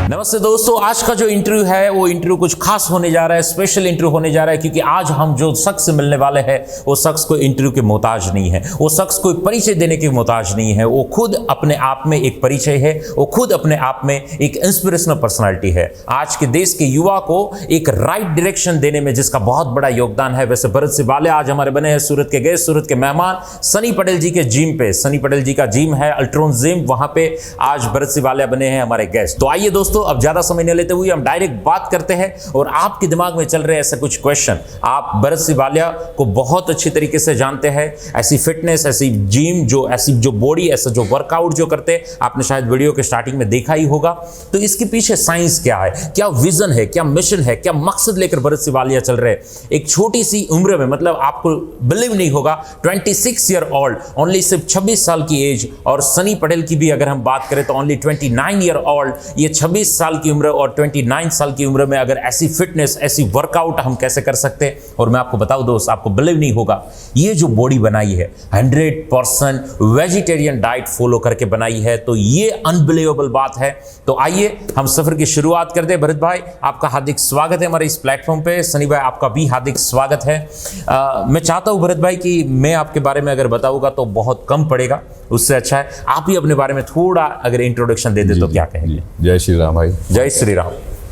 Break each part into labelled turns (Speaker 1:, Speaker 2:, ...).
Speaker 1: नमस्ते दोस्तों, आज का जो इंटरव्यू है वो इंटरव्यू कुछ खास होने जा रहा है, स्पेशल इंटरव्यू होने जा रहा है, क्योंकि आज हम जो शख्स से मिलने वाले हैं वो शख्स कोई इंटरव्यू के मोहताज नहीं है, वो शख्स कोई परिचय देने के मोहताज नहीं है। वो खुद अपने आप में एक परिचय है, वो खुद अपने आप में एक इंस्पिरेशनल पर्सनालिटी है। आज के देश के युवा को एक राइट डायरेक्शन देने में जिसका बहुत बड़ा योगदान है। वैसे भरत सिवालिया आज हमारे बने हैं सूरत के गेस्ट, सूरत के मेहमान, सनी पटेल जी के जिम पे। सनी पटेल जी का जिम है अल्ट्रॉन जिम, वहां पे आज भरत सिवालिया बने हैं हमारे गेस्ट। तो आइए दोस्तों, अब ज्यादा समय न लेते हुए हम डायरेक्ट बात करते हैं और आपके दिमाग में चल रहे ऐसे कुछ क्वेश्चन। आप भरत सिवालिया को बहुत अच्छी तरीके से जानते हैं, ऐसी फिटनेस, ऐसी जिम, ऐसी बॉडी, ऐसा जो वर्कआउट जो करते आपने शायद वीडियो के स्टार्टिंग में देखा ही होगा। तो इसके पीछे साइंस क्या है, क्या विजन है, क्या मिशन है, क्या मकसद लेकर भरत सिवालिया चल रहे हैं। एक छोटी सी उम्र में, मतलब आपको बिलीव नहीं होगा, 26 ईयर ओल्ड, ओनली सिर्फ 26 साल की एज। और सनी पटेल की भी अगर हम बात करें तो ओनली 29 ईयर ओल्ड। ये 26 साल की उम्र और 29 साल की उम्र में अगर ऐसी फिटनेस, ऐसी वर्कआउट हम कैसे कर सकते हैं। और मैं आपको बताऊं दोस्त, आपको बिलीव नहीं होगा, ये जो बॉडी बनाई है 100% वेजिटेरियन डाइट फॉलो करके बनाई है, तो ये अनबिलीवेबल बात है। तो आइए हम सफर की शुरुआत करते हैं। भरत भाई, आपका हार्दिक स्वागत है हमारे इस प्लेटफॉर्म पे। सनी भाई, आपका भी हार्दिक स्वागत है। मैं चाहता हूं भरत भाई कि मैं आपके बारे में अगर बताऊंगा तो बहुत कम पड़ेगा, उससे अच्छा है आप ही अपने बारे में थोड़ा अगर इंट्रोडक्शन दे दे तो क्या कहेंगे।
Speaker 2: जय श्री राम भाई।
Speaker 1: जय श्री राम।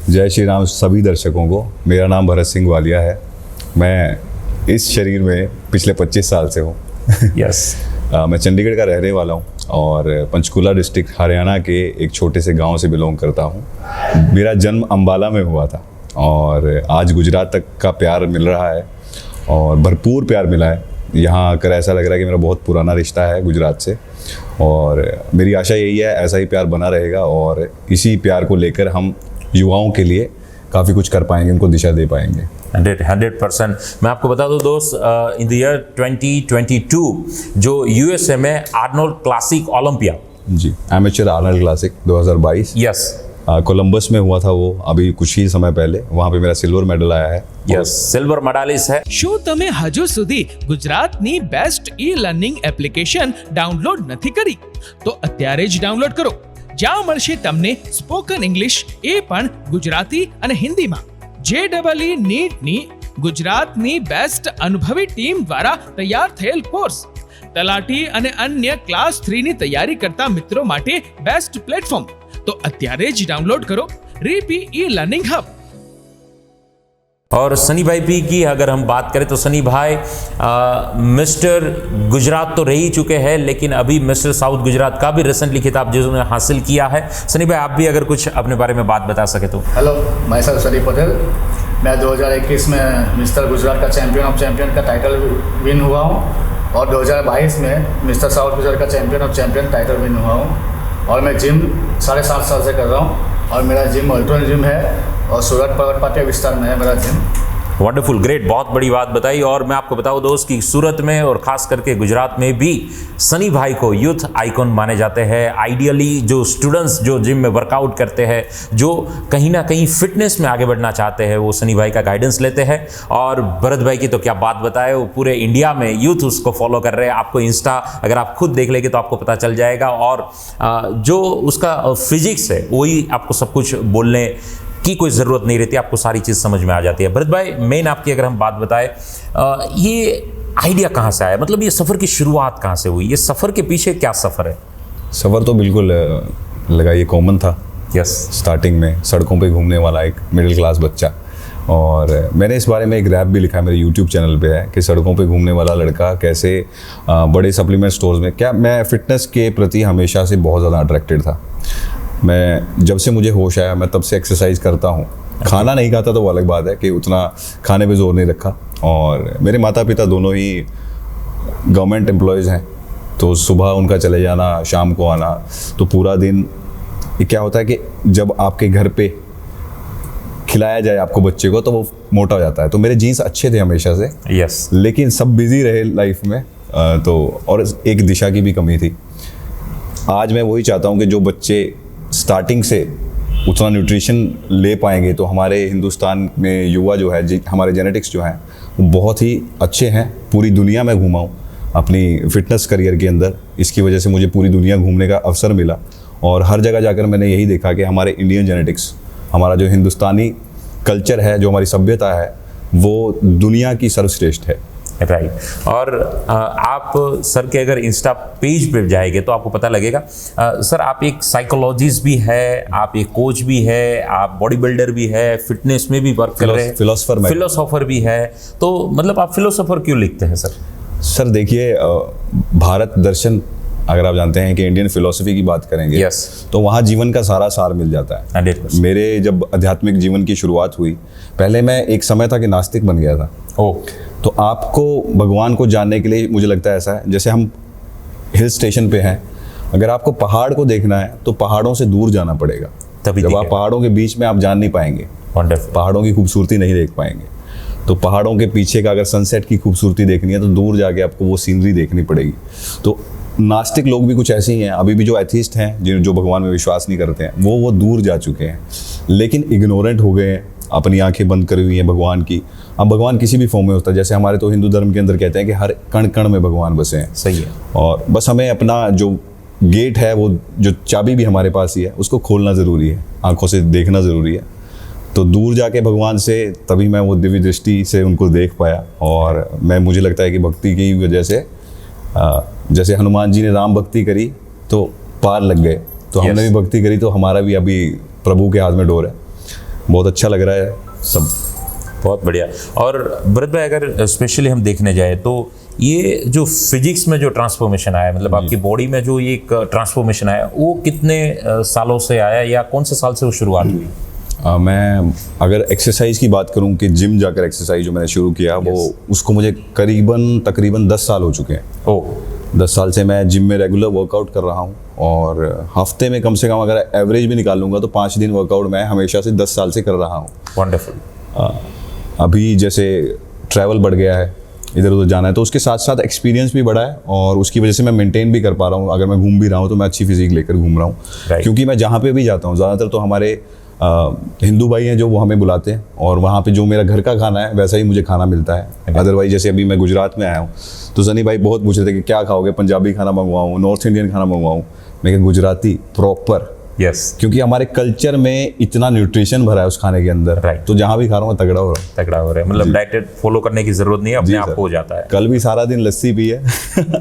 Speaker 2: जय श्री राम सभी दर्शकों को। मेरा नाम भरत सिंह वालिया है। मैं इस शरीर में पिछले 25 साल से हूँ।
Speaker 1: यस।
Speaker 2: मैं चंडीगढ़ का रहने वाला हूँ और पंचकुला डिस्ट्रिक्ट हरियाणा के एक छोटे से गांव से बिलोंग करता हूँ। मेरा जन्म अंबाला में हुआ था और आज गुजरात तक का प्यार मिल रहा है और भरपूर प्यार मिला है। यहाँ आकर ऐसा लग रहा है कि मेरा बहुत पुराना रिश्ता है गुजरात से, और मेरी आशा यही है ऐसा ही प्यार बना रहेगा और इसी प्यार को लेकर हम युवाओं के लिए काफ़ी कुछ कर पाएंगे, उनको दिशा दे पाएंगे।
Speaker 1: 100%। मैं आपको बता दूं दोस्त, इन द ईयर 2022 जो यूएसए में आर्नोल्ड क्लासिक ओलंपिया,
Speaker 2: जी, amateur Arnold Classic 2022,
Speaker 1: yes,
Speaker 2: Columbus में हुआ था वो अभी कुछ ही समय पहले। वहाँ पे मेरा सिल्वर मेडल आया है।
Speaker 1: यस, सिल्वर मेडालिस्ट है।
Speaker 3: શું તમે હજુ સુધી ગુજરાતની best e learning application download નથી કરી? તો અત્યારે જ ડાઉનલોડ કરો, જ્યાં મળશે તમને સ્પોકન ઇંગ્લિશ, એ પણ ગુજરાતી અને હિન્દીમાં। JEE નીટની ગુજરાતની બેસ્ટ અનુભવી ટીમ દ્વારા તૈયાર થયેલ કોર્સ, તલાટી અને અન્ય ક્લાસ 3 ની તૈયારી કરતા મિત્રો માટે બેસ્ટ પ્લેટફોર્મ। તો અત્યારે જ ડાઉનલોડ કરો રીપી ઈ લર્નિંગ હબ।
Speaker 1: और सनी भाई भी की अगर हम बात करें तो सनी भाई मिस्टर गुजरात तो रह ही चुके हैं, लेकिन अभी मिस्टर साउथ गुजरात का भी रिसेंटली खिताब जिन्होंने हासिल किया है। सनी भाई, आप भी अगर कुछ अपने बारे में बात बता सके तो।
Speaker 4: हेलो, मैं सर सनी पटेल। मैं 2021 में मिस्टर गुजरात का चैम्पियन ऑफ चैम्पियन का टाइटल विन हुआ हूँ और 2022 में मिस्टर साउथ गुजरात का champion of champion title win हुआ हूँ। और मैं जिम 7.5 साल से कर रहा हूँ और मेरा जिम अल्ट्रॉन जिम है और सूरत पर्वत पाटिया विस्तार में है मेरा जिम।
Speaker 1: वंडरफुल, ग्रेट, बहुत बड़ी बात बताई। और मैं आपको बताऊं दोस्त कि सूरत में और खास करके गुजरात में भी सनी भाई को यूथ आइकॉन माने जाते हैं। आइडियली जो स्टूडेंट्स जो जिम में वर्कआउट करते हैं, जो कहीं ना कहीं फिटनेस में आगे बढ़ना चाहते हैं, वो सनी भाई का गाइडेंस लेते हैं। और भरत भाई की तो क्या बात बताए, वो पूरे इंडिया में यूथ उसको फॉलो कर रहे हैं। आपको इंस्टा अगर आप खुद देख लेंगे तो आपको पता चल जाएगा। और जो उसका फिजिक्स है वही आपको सब कुछ बोलने की कोई ज़रूरत नहीं रहती, आपको सारी चीज़ समझ में आ जाती है। भरत भाई, मेन आपकी अगर हम बात बताएं, ये आइडिया कहाँ से आया, मतलब ये सफ़र की शुरुआत कहाँ से हुई, ये सफ़र के पीछे क्या सफ़र है?
Speaker 2: सफ़र तो बिल्कुल लगा ये कॉमन था।
Speaker 1: यस।
Speaker 2: स्टार्टिंग में सड़कों पे घूमने वाला एक मिडिल क्लास बच्चा, और मैंने इस बारे में एक रैप भी लिखा है, मेरे यूट्यूब चैनल पे है कि सड़कों पे घूमने वाला लड़का कैसे बड़े सप्लीमेंट स्टोर्स में, क्या मैं फ़िटनेस के प्रति हमेशा से बहुत ज़्यादा अट्रैक्टेड था। मैं जब से मुझे होश आया मैं तब से एक्सरसाइज करता हूँ। खाना नहीं खाता तो वो अलग बात है कि उतना खाने पे जोर नहीं रखा। और मेरे माता पिता दोनों ही गवर्नमेंट एम्प्लॉयज़ हैं, तो सुबह उनका चले जाना, शाम को आना, तो पूरा दिन ये क्या होता है कि जब आपके घर पे खिलाया जाए आपको बच्चे को तो वो मोटा हो जाता है। तो मेरे जीन्स अच्छे थे हमेशा से।
Speaker 1: यस।
Speaker 2: लेकिन सब बिजी रहे लाइफ में, तो और एक दिशा की भी कमी थी। आज मैं वही चाहता हूँ कि जो बच्चे स्टार्टिंग से उतना न्यूट्रिशन ले पाएंगे तो हमारे हिंदुस्तान में युवा जो है, हमारे जेनेटिक्स जो हैं वो बहुत ही अच्छे हैं। पूरी दुनिया में घूमा हूँ अपनी फिटनेस करियर के अंदर, इसकी वजह से मुझे पूरी दुनिया घूमने का अवसर मिला और हर जगह जाकर मैंने यही देखा कि हमारे इंडियन जेनेटिक्स, हमारा जो हिंदुस्तानी कल्चर है, जो हमारी सभ्यता है, वो दुनिया की सर्वश्रेष्ठ है।
Speaker 1: राइट। और आप सर के अगर इंस्टा पेज पे जाएंगे तो आपको पता लगेगा सर आप एक साइकोलॉजिस्ट भी है, आप एक कोच भी है, आप बॉडी बिल्डर भी है, फिटनेस में भी वर्क कर रहे हैं, फिलोसोफर भी है। तो मतलब आप फिलोसोफर क्यों लिखते हैं सर?
Speaker 2: सर देखिए, भारत दर्शन अगर आप जानते हैं कि इंडियन फिलोसफी की बात करेंगे,
Speaker 1: Yes.
Speaker 2: तो वहाँ जीवन का सारा सार मिल जाता है।
Speaker 1: 100%।
Speaker 2: मेरे जब आध्यात्मिक जीवन की शुरुआत हुई, पहले मैं एक समय था कि नास्तिक बन गया था।
Speaker 1: ओह,
Speaker 2: तो आपको भगवान को जानने के लिए मुझे लगता है ऐसा है, जैसे हम हिल स्टेशन पे हैं, अगर आपको पहाड़ को देखना है तो पहाड़ों से दूर जाना पड़ेगा।
Speaker 1: तभी
Speaker 2: जब आप
Speaker 1: दिखेगा।
Speaker 2: पहाड़ों के बीच में आप जान नहीं पाएंगे,
Speaker 1: वंडरफुल।
Speaker 2: पहाड़ों की खूबसूरती नहीं देख पाएंगे। तो पहाड़ों के पीछे का अगर सनसेट की खूबसूरती देखनी है तो दूर जाके आपको वो सीनरी देखनी पड़ेगी। तो नास्तिक लोग भी कुछ ऐसे ही हैं, अभी भी जो एथिस्ट हैं, जो भगवान में विश्वास नहीं करते हैं, वो दूर जा चुके हैं, लेकिन इग्नोरेंट हो गए हैं, अपनी आंखें बंद करी हुई हैं भगवान की। अब भगवान किसी भी फॉर्म में होता है, जैसे हमारे तो हिंदू धर्म के अंदर कहते हैं कि हर कण कण में भगवान बसे हैं।
Speaker 1: सही है।
Speaker 2: और बस हमें अपना जो गेट है, वो जो चाबी भी हमारे पास ही है, उसको खोलना ज़रूरी है, आंखों से देखना ज़रूरी है। तो दूर जाके भगवान से तभी मैं वो दिव्य दृष्टि से उनको देख पाया। और मुझे लगता है कि भक्ति की वजह से, जैसे हनुमान जी ने राम भक्ति करी तो पार लग गए, तो हमने भी भक्ति करी तो हमारा भी अभी प्रभु के हाथ में डोर है। बहुत अच्छा लग रहा है सब।
Speaker 1: बहुत बढ़िया। और भरत भाई, अगर स्पेशली हम देखने जाए तो ये जो फिजिक्स में जो ट्रांसफॉर्मेशन आया, मतलब आपकी बॉडी में जो ये एक ट्रांसफॉर्मेशन आया, वो कितने सालों से आया या कौन से साल से वो शुरुआत हुई?
Speaker 2: मैं अगर एक्सरसाइज की बात करूं कि जिम जाकर एक्सरसाइज जो मैंने शुरू किया, वो उसको मुझे तकरीबन 10 साल हो चुके हैं।
Speaker 1: ओह,
Speaker 2: 10 साल से मैं जिम में रेगुलर वर्कआउट कर रहा हूं, और हफ्ते में कम से कम अगर एवरेज भी निकालूंगा तो 5 दिन वर्कआउट मैं हमेशा से 10 साल से कर रहा हूं।
Speaker 1: वंडरफुल।
Speaker 2: अभी जैसे ट्रैवल बढ़ गया है, इधर उधर जाना है, तो उसके साथ साथ एक्सपीरियंस भी बढ़ा है, और उसकी वजह से मैं मेंटेन भी कर पा रहा हूँ। अगर मैं घूम भी रहा हूँ तो मैं अच्छी फिजिक लेकर घूम रहा हूँ।
Speaker 1: Right.
Speaker 2: क्योंकि मैं जहाँ पे भी जाता हूँ, ज़्यादातर तो हमारे हिंदू भाई हैं जो वो हमें बुलाते हैं, और वहाँ पे जो मेरा घर का खाना है वैसा ही मुझे खाना मिलता है। अदरवाइज जैसे अभी मैं गुजरात में आया हूँ तो सनी भाई बहुत पूछ रहे थे कि क्या खाओगे, पंजाबी खाना मंगवाऊँ, नॉर्थ इंडियन खाना मंगवाऊँ। मैं कहा गुजराती प्रॉपर,
Speaker 1: यस,
Speaker 2: क्योंकि हमारे कल्चर में इतना न्यूट्रिशन भरा है उस खाने के अंदर।
Speaker 1: Right.
Speaker 2: तो जहाँ भी खा रहा हूँ तगड़ा हो रहा हूँ।
Speaker 1: तगड़ा हो रहा है, मतलब डाइट फॉलो करने की जरूरत नहीं है, अपने
Speaker 2: जी
Speaker 1: आप
Speaker 2: सर।
Speaker 1: को हो जाता है।
Speaker 2: कल भी सारा दिन लस्सी पी है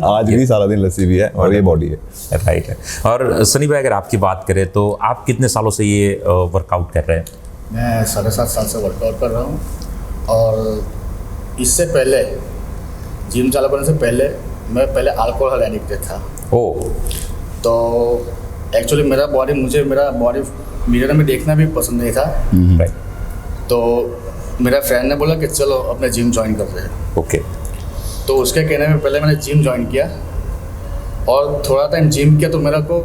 Speaker 2: आज भी सारा दिन लस्सी पी है, और ये बॉडी है।
Speaker 1: राइट है। और सनी भाई, अगर आपकी बात करें तो आप कितने सालों से ये वर्कआउट कर रहे हैं?
Speaker 4: मैं 7.5 साल से वर्कआउट कर रहा हूँ, और इससे पहले जिम चालू करने से पहले मैं अल्कोहल एडिक्टेड था।
Speaker 1: ओह,
Speaker 4: तो एक्चुअली मेरा बॉडी मिरर में देखना भी पसंद नहीं था।
Speaker 1: राइट।
Speaker 4: तो मेरा फ्रेंड ने बोला कि चलो अपने जिम ज्वाइन करते हैं।
Speaker 1: ओके।
Speaker 4: तो उसके कहने में पहले मैंने जिम ज्वाइन किया, और थोड़ा टाइम जिम किया तो मेरा को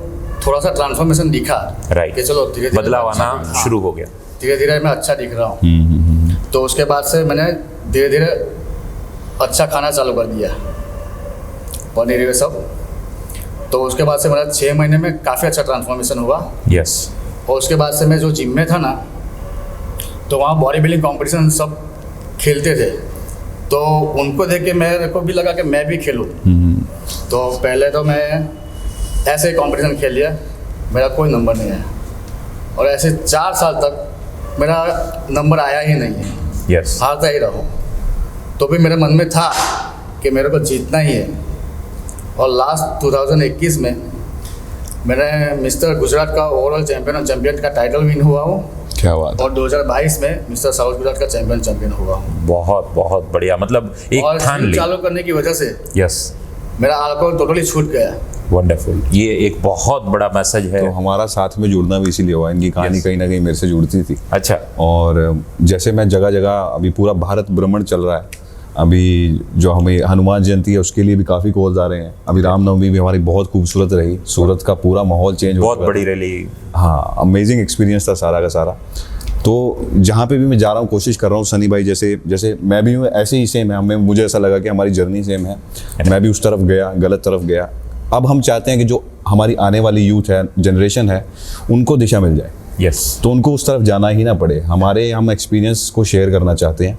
Speaker 4: थोड़ा सा ट्रांसफॉर्मेशन दिखा।
Speaker 1: राइट।
Speaker 4: कि चलो धीरे धीरे
Speaker 1: बदलाव आना शुरू हो गया।
Speaker 4: धीरे धीरे मैं अच्छा दिख रहा हूँ। तो उसके बाद से मैंने धीरे धीरे अच्छा खाना चालू कर दिया, पनीर ये सब। तो उसके बाद से मेरा 6 महीने में काफ़ी अच्छा ट्रांसफॉर्मेशन हुआ।
Speaker 1: यस।
Speaker 4: और उसके बाद से मैं जो जिम में था ना, तो वहाँ बॉडी बिल्डिंग कॉम्पिटिशन सब खेलते थे, तो उनको देख के मेरे को भी लगा कि मैं भी खेलूँ। तो पहले तो मैं ऐसे ही कॉम्पिटिशन खेल लिया, मेरा कोई नंबर नहीं आया, और ऐसे 4 साल तक मेरा नंबर आया ही नहीं है।
Speaker 1: यस।
Speaker 4: हारता ही रहो। तो भी मेरे मन में था कि मेरे को जीतना ही है। और लास्ट 2021 में मैंने मिस्टर गुजरात का ओवरऑल चैंपियन का टाइटल विन हुआ हूँ।
Speaker 2: क्या बात।
Speaker 4: और 2022 में मिस्टर साउथ गुजरात का चैंपियन हुआ हूँ।
Speaker 1: बहुत बहुत बढ़िया, मतलब एक
Speaker 4: और
Speaker 1: ठान
Speaker 4: जिम
Speaker 1: ली।
Speaker 4: चालू करने की वजह से
Speaker 1: यस,
Speaker 4: मेरा अल्कोहल टोटली छूट गया।
Speaker 1: वंडरफुल। ये एक बहुत बड़ा मैसेज है।
Speaker 2: तो हमारा साथ में जुड़ना भी इसीलिए हुआ, इनकी कहानी कहीं ना कहीं मेरे से जुड़ती थी।
Speaker 1: अच्छा।
Speaker 2: और जैसे मैं जगह जगह, अभी पूरा भारत भ्रमण चल रहा है, अभी जो हमें हनुमान जयंती है उसके लिए भी काफ़ी कॉल्स आ रहे हैं। अभी रामनवमी भी हमारी बहुत खूबसूरत रही, सूरत का पूरा माहौल चेंज हो
Speaker 1: बहुत
Speaker 2: चुका
Speaker 1: बड़ी
Speaker 2: था।
Speaker 1: रैली।
Speaker 2: हाँ, अमेजिंग एक्सपीरियंस था सारा का सारा। तो जहाँ पे भी मैं जा रहा हूँ कोशिश कर रहा हूँ, सनी भाई जैसे मैं भी हूँ ऐसे ही सेम है, मुझे ऐसा लगा कि हमारी जर्नी सेम है। मैं भी उस तरफ गया, गलत तरफ गया। अब हम चाहते हैं कि जो हमारी आने वाली यूथ है, जनरेशन है, उनको दिशा मिल जाए।
Speaker 1: यस।
Speaker 2: तो उनको उस तरफ जाना ही ना पड़े। हम एक्सपीरियंस को शेयर करना चाहते हैं।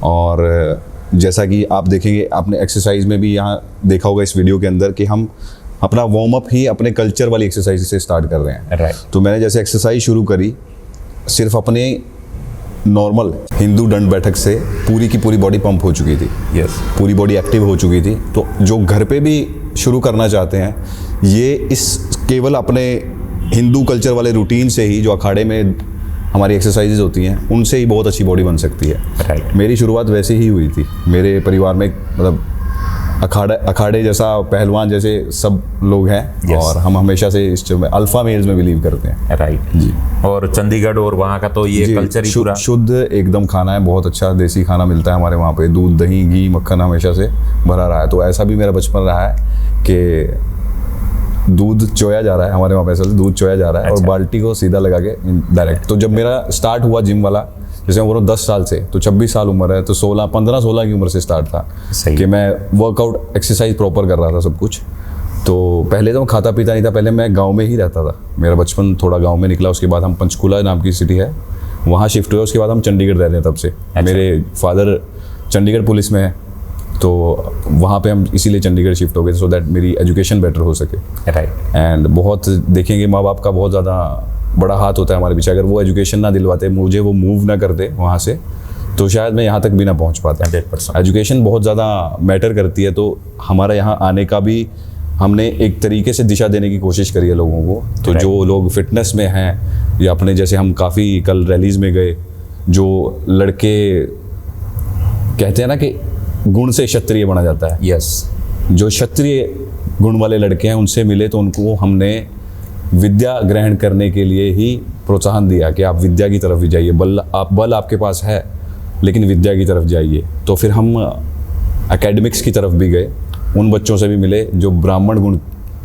Speaker 2: और जैसा कि आप देखेंगे, आपने एक्सरसाइज में भी यहाँ देखा होगा इस वीडियो के अंदर, कि हम अपना वार्म अप ही अपने कल्चर वाली एक्सरसाइज से स्टार्ट कर रहे हैं।
Speaker 1: राइट।
Speaker 2: तो मैंने जैसे एक्सरसाइज शुरू करी सिर्फ अपने नॉर्मल हिंदू दंड बैठक से पूरी की पूरी बॉडी पंप हो चुकी थी।
Speaker 1: यस।
Speaker 2: पूरी बॉडी एक्टिव हो चुकी थी। तो जो घर पे भी शुरू करना चाहते हैं ये इस केवल अपने हिंदू कल्चर वाले रूटीन से ही, जो अखाड़े में हमारी एक्सरसाइजेज होती हैं, उनसे ही बहुत अच्छी बॉडी बन सकती है।
Speaker 1: राइट।
Speaker 2: मेरी शुरुआत वैसे ही हुई थी। मेरे परिवार में मतलब अखाड़े जैसा पहलवान जैसे सब लोग हैं।
Speaker 1: Yes.
Speaker 2: और हम हमेशा से इस अल्फा मेल्स में बिलीव करते हैं।
Speaker 1: राइट
Speaker 2: जी।
Speaker 1: और चंडीगढ़ और वहाँ का तो ये
Speaker 2: जी,
Speaker 1: कल्चर ही पूरा
Speaker 2: शुद्ध एकदम खाना है। बहुत अच्छा देसी खाना मिलता है हमारे वहाँ पे। दूध, दही, घी, मक्खन हमेशा से भरा रहा है। तो ऐसा भी मेरा बचपन रहा है कि दूध चोया जा रहा है हमारे वहाँ पे। असल दूध चोया जा रहा है और
Speaker 1: अच्छा।
Speaker 2: बाल्टी को सीधा लगा के डायरेक्ट। तो जब मेरा स्टार्ट हुआ जिम वाला, जैसे मैं बोल रहा हूँ 10 साल से, तो 26 साल उम्र है, तो 15-16 की उम्र से स्टार्ट था
Speaker 1: सही।
Speaker 2: कि मैं वर्कआउट एक्सरसाइज प्रॉपर कर रहा था सब कुछ। तो पहले तो मैं खाता पीता नहीं था। पहले मैं गांव में ही रहता था। मेरा बचपन थोड़ा गांव में निकला। उसके बाद हम पंचकूला नाम की सिटी है, वहाँ शिफ्ट हुए। उसके बाद हम चंडीगढ़ रहते हैं तब से। मेरे फादर चंडीगढ़ पुलिस में है, तो वहाँ पे हम इसीलिए चंडीगढ़ शिफ्ट हो गए सो दैट मेरी एजुकेशन बेटर हो सके।
Speaker 1: राइट।
Speaker 2: एंड बहुत देखेंगे माँ बाप का बहुत ज़्यादा बड़ा हाथ होता है हमारे पीछे। अगर वो एजुकेशन ना दिलवाते, मुझे वो मूव ना करते वहाँ से, तो शायद मैं यहाँ तक भी ना पहुँच पाता।
Speaker 1: 100%।
Speaker 2: एजुकेशन बहुत ज़्यादा मैटर करती है। तो हमारा यहाँ आने का भी हमने एक तरीके से दिशा देने की कोशिश करी है लोगों को। तो जो लोग फिटनेस में हैं, या अपने जैसे हम काफ़ी कल रैलीज़ में गए, जो लड़के कहते हैं ना कि गुण से क्षत्रिय बना जाता है।
Speaker 1: यस।
Speaker 2: जो क्षत्रिय गुण वाले लड़के हैं उनसे मिले, तो उनको हमने विद्या ग्रहण करने के लिए ही प्रोत्साहन दिया कि आप विद्या की तरफ भी जाइए। बल आपके पास है, लेकिन विद्या की तरफ जाइए। तो फिर हम एकेडमिक्स की तरफ भी गए। उन बच्चों से भी मिले जो ब्राह्मण गुण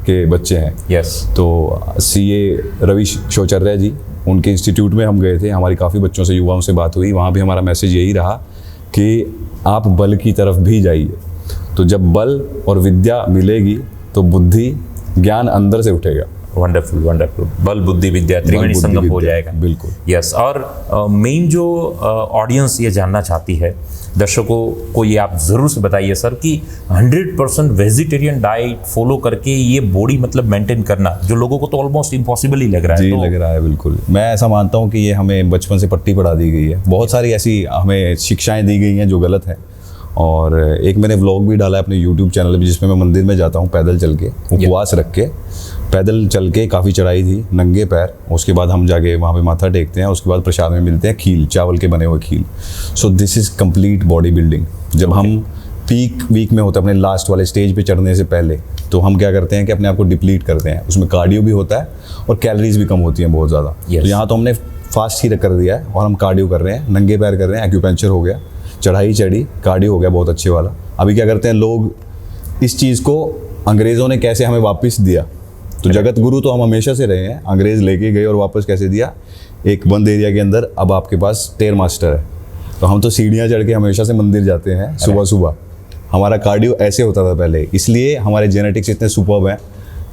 Speaker 2: के बच्चे हैं।
Speaker 1: यस।
Speaker 2: तो सीए रवि शौचर्या जी, उनके इंस्टीट्यूट में हम गए थे। हमारी काफ़ी बच्चों से, युवाओं से बात हुई। वहाँ भी हमारा मैसेज यही रहा कि आप बल की तरफ भी जाइए। तो जब बल और विद्या मिलेगी तो बुद्धि ज्ञान अंदर से उठेगा।
Speaker 1: Wonderful wonderful. बल बुद्धि विद्या त्रिवेणी
Speaker 2: बुद्धि,
Speaker 1: संगम हो
Speaker 2: विद्या,
Speaker 1: जाएगा।
Speaker 2: बिल्कुल।
Speaker 1: यस। और मेन जो ऑडियंस ये जानना चाहती है, दर्शकों को ये आप ज़रूर से बताइए सर कि 100% वेजिटेरियन डाइट फॉलो करके ये बॉडी मतलब मेंटेन करना, जो लोगों को तो ऑलमोस्ट इम्पॉसिबल ही लग रहा है।
Speaker 2: जी,
Speaker 1: तो
Speaker 2: लग रहा है बिल्कुल। मैं ऐसा मानता हूँ कि ये हमें बचपन से पट्टी पढ़ा दी गई है। बहुत सारी ऐसी हमें शिक्षाएं दी गई हैं जो गलत है। और एक मैंने व्लॉग भी डाला है अपने यूट्यूब चैनल पे, जिसमें मैं मंदिर में जाता हूँ पैदल चल के, उपवास रख के पैदल चल के। काफ़ी चढ़ाई थी, नंगे पैर। उसके बाद हम जाके वहाँ पे माथा टेकते हैं। उसके बाद प्रसाद में मिलते हैं खील, चावल के बने हुए खील। So this is complete body building. जब हम पीक वीक में होते हैं, अपने लास्ट वाले स्टेज पे चढ़ने से पहले, तो हम क्या करते हैं कि अपने आप को डिप्लीट करते हैं। उसमें कार्डियो भी होता है और कैलोरीज भी कम होती हैं बहुत ज़्यादा। तो यहाँ तो हमने फास्ट ही कर दिया है और हम कार्डियो कर रहे हैं, नंगे पैर कर रहे हैं। एक्यूपेंचर हो गया, चढ़ाई चढ़ी, कार्डियो हो गया बहुत अच्छे वाला। अभी क्या करते हैं लोग, इस चीज़ को अंग्रेज़ों ने कैसे हमें वापस दिया। तो जगत गुरु तो हम हमेशा से रहे हैं, अंग्रेज़ लेके गए और वापस कैसे दिया, एक बंद एरिया के अंदर अब आपके पास स्टेयर मास्टर है। तो हम तो सीढ़ियाँ चढ़ के हमेशा से मंदिर जाते हैं सुबह सुबह। हमारा कार्डियो ऐसे होता था पहले। इसलिए हमारे जेनेटिक्स इतने सुपर्ब हैं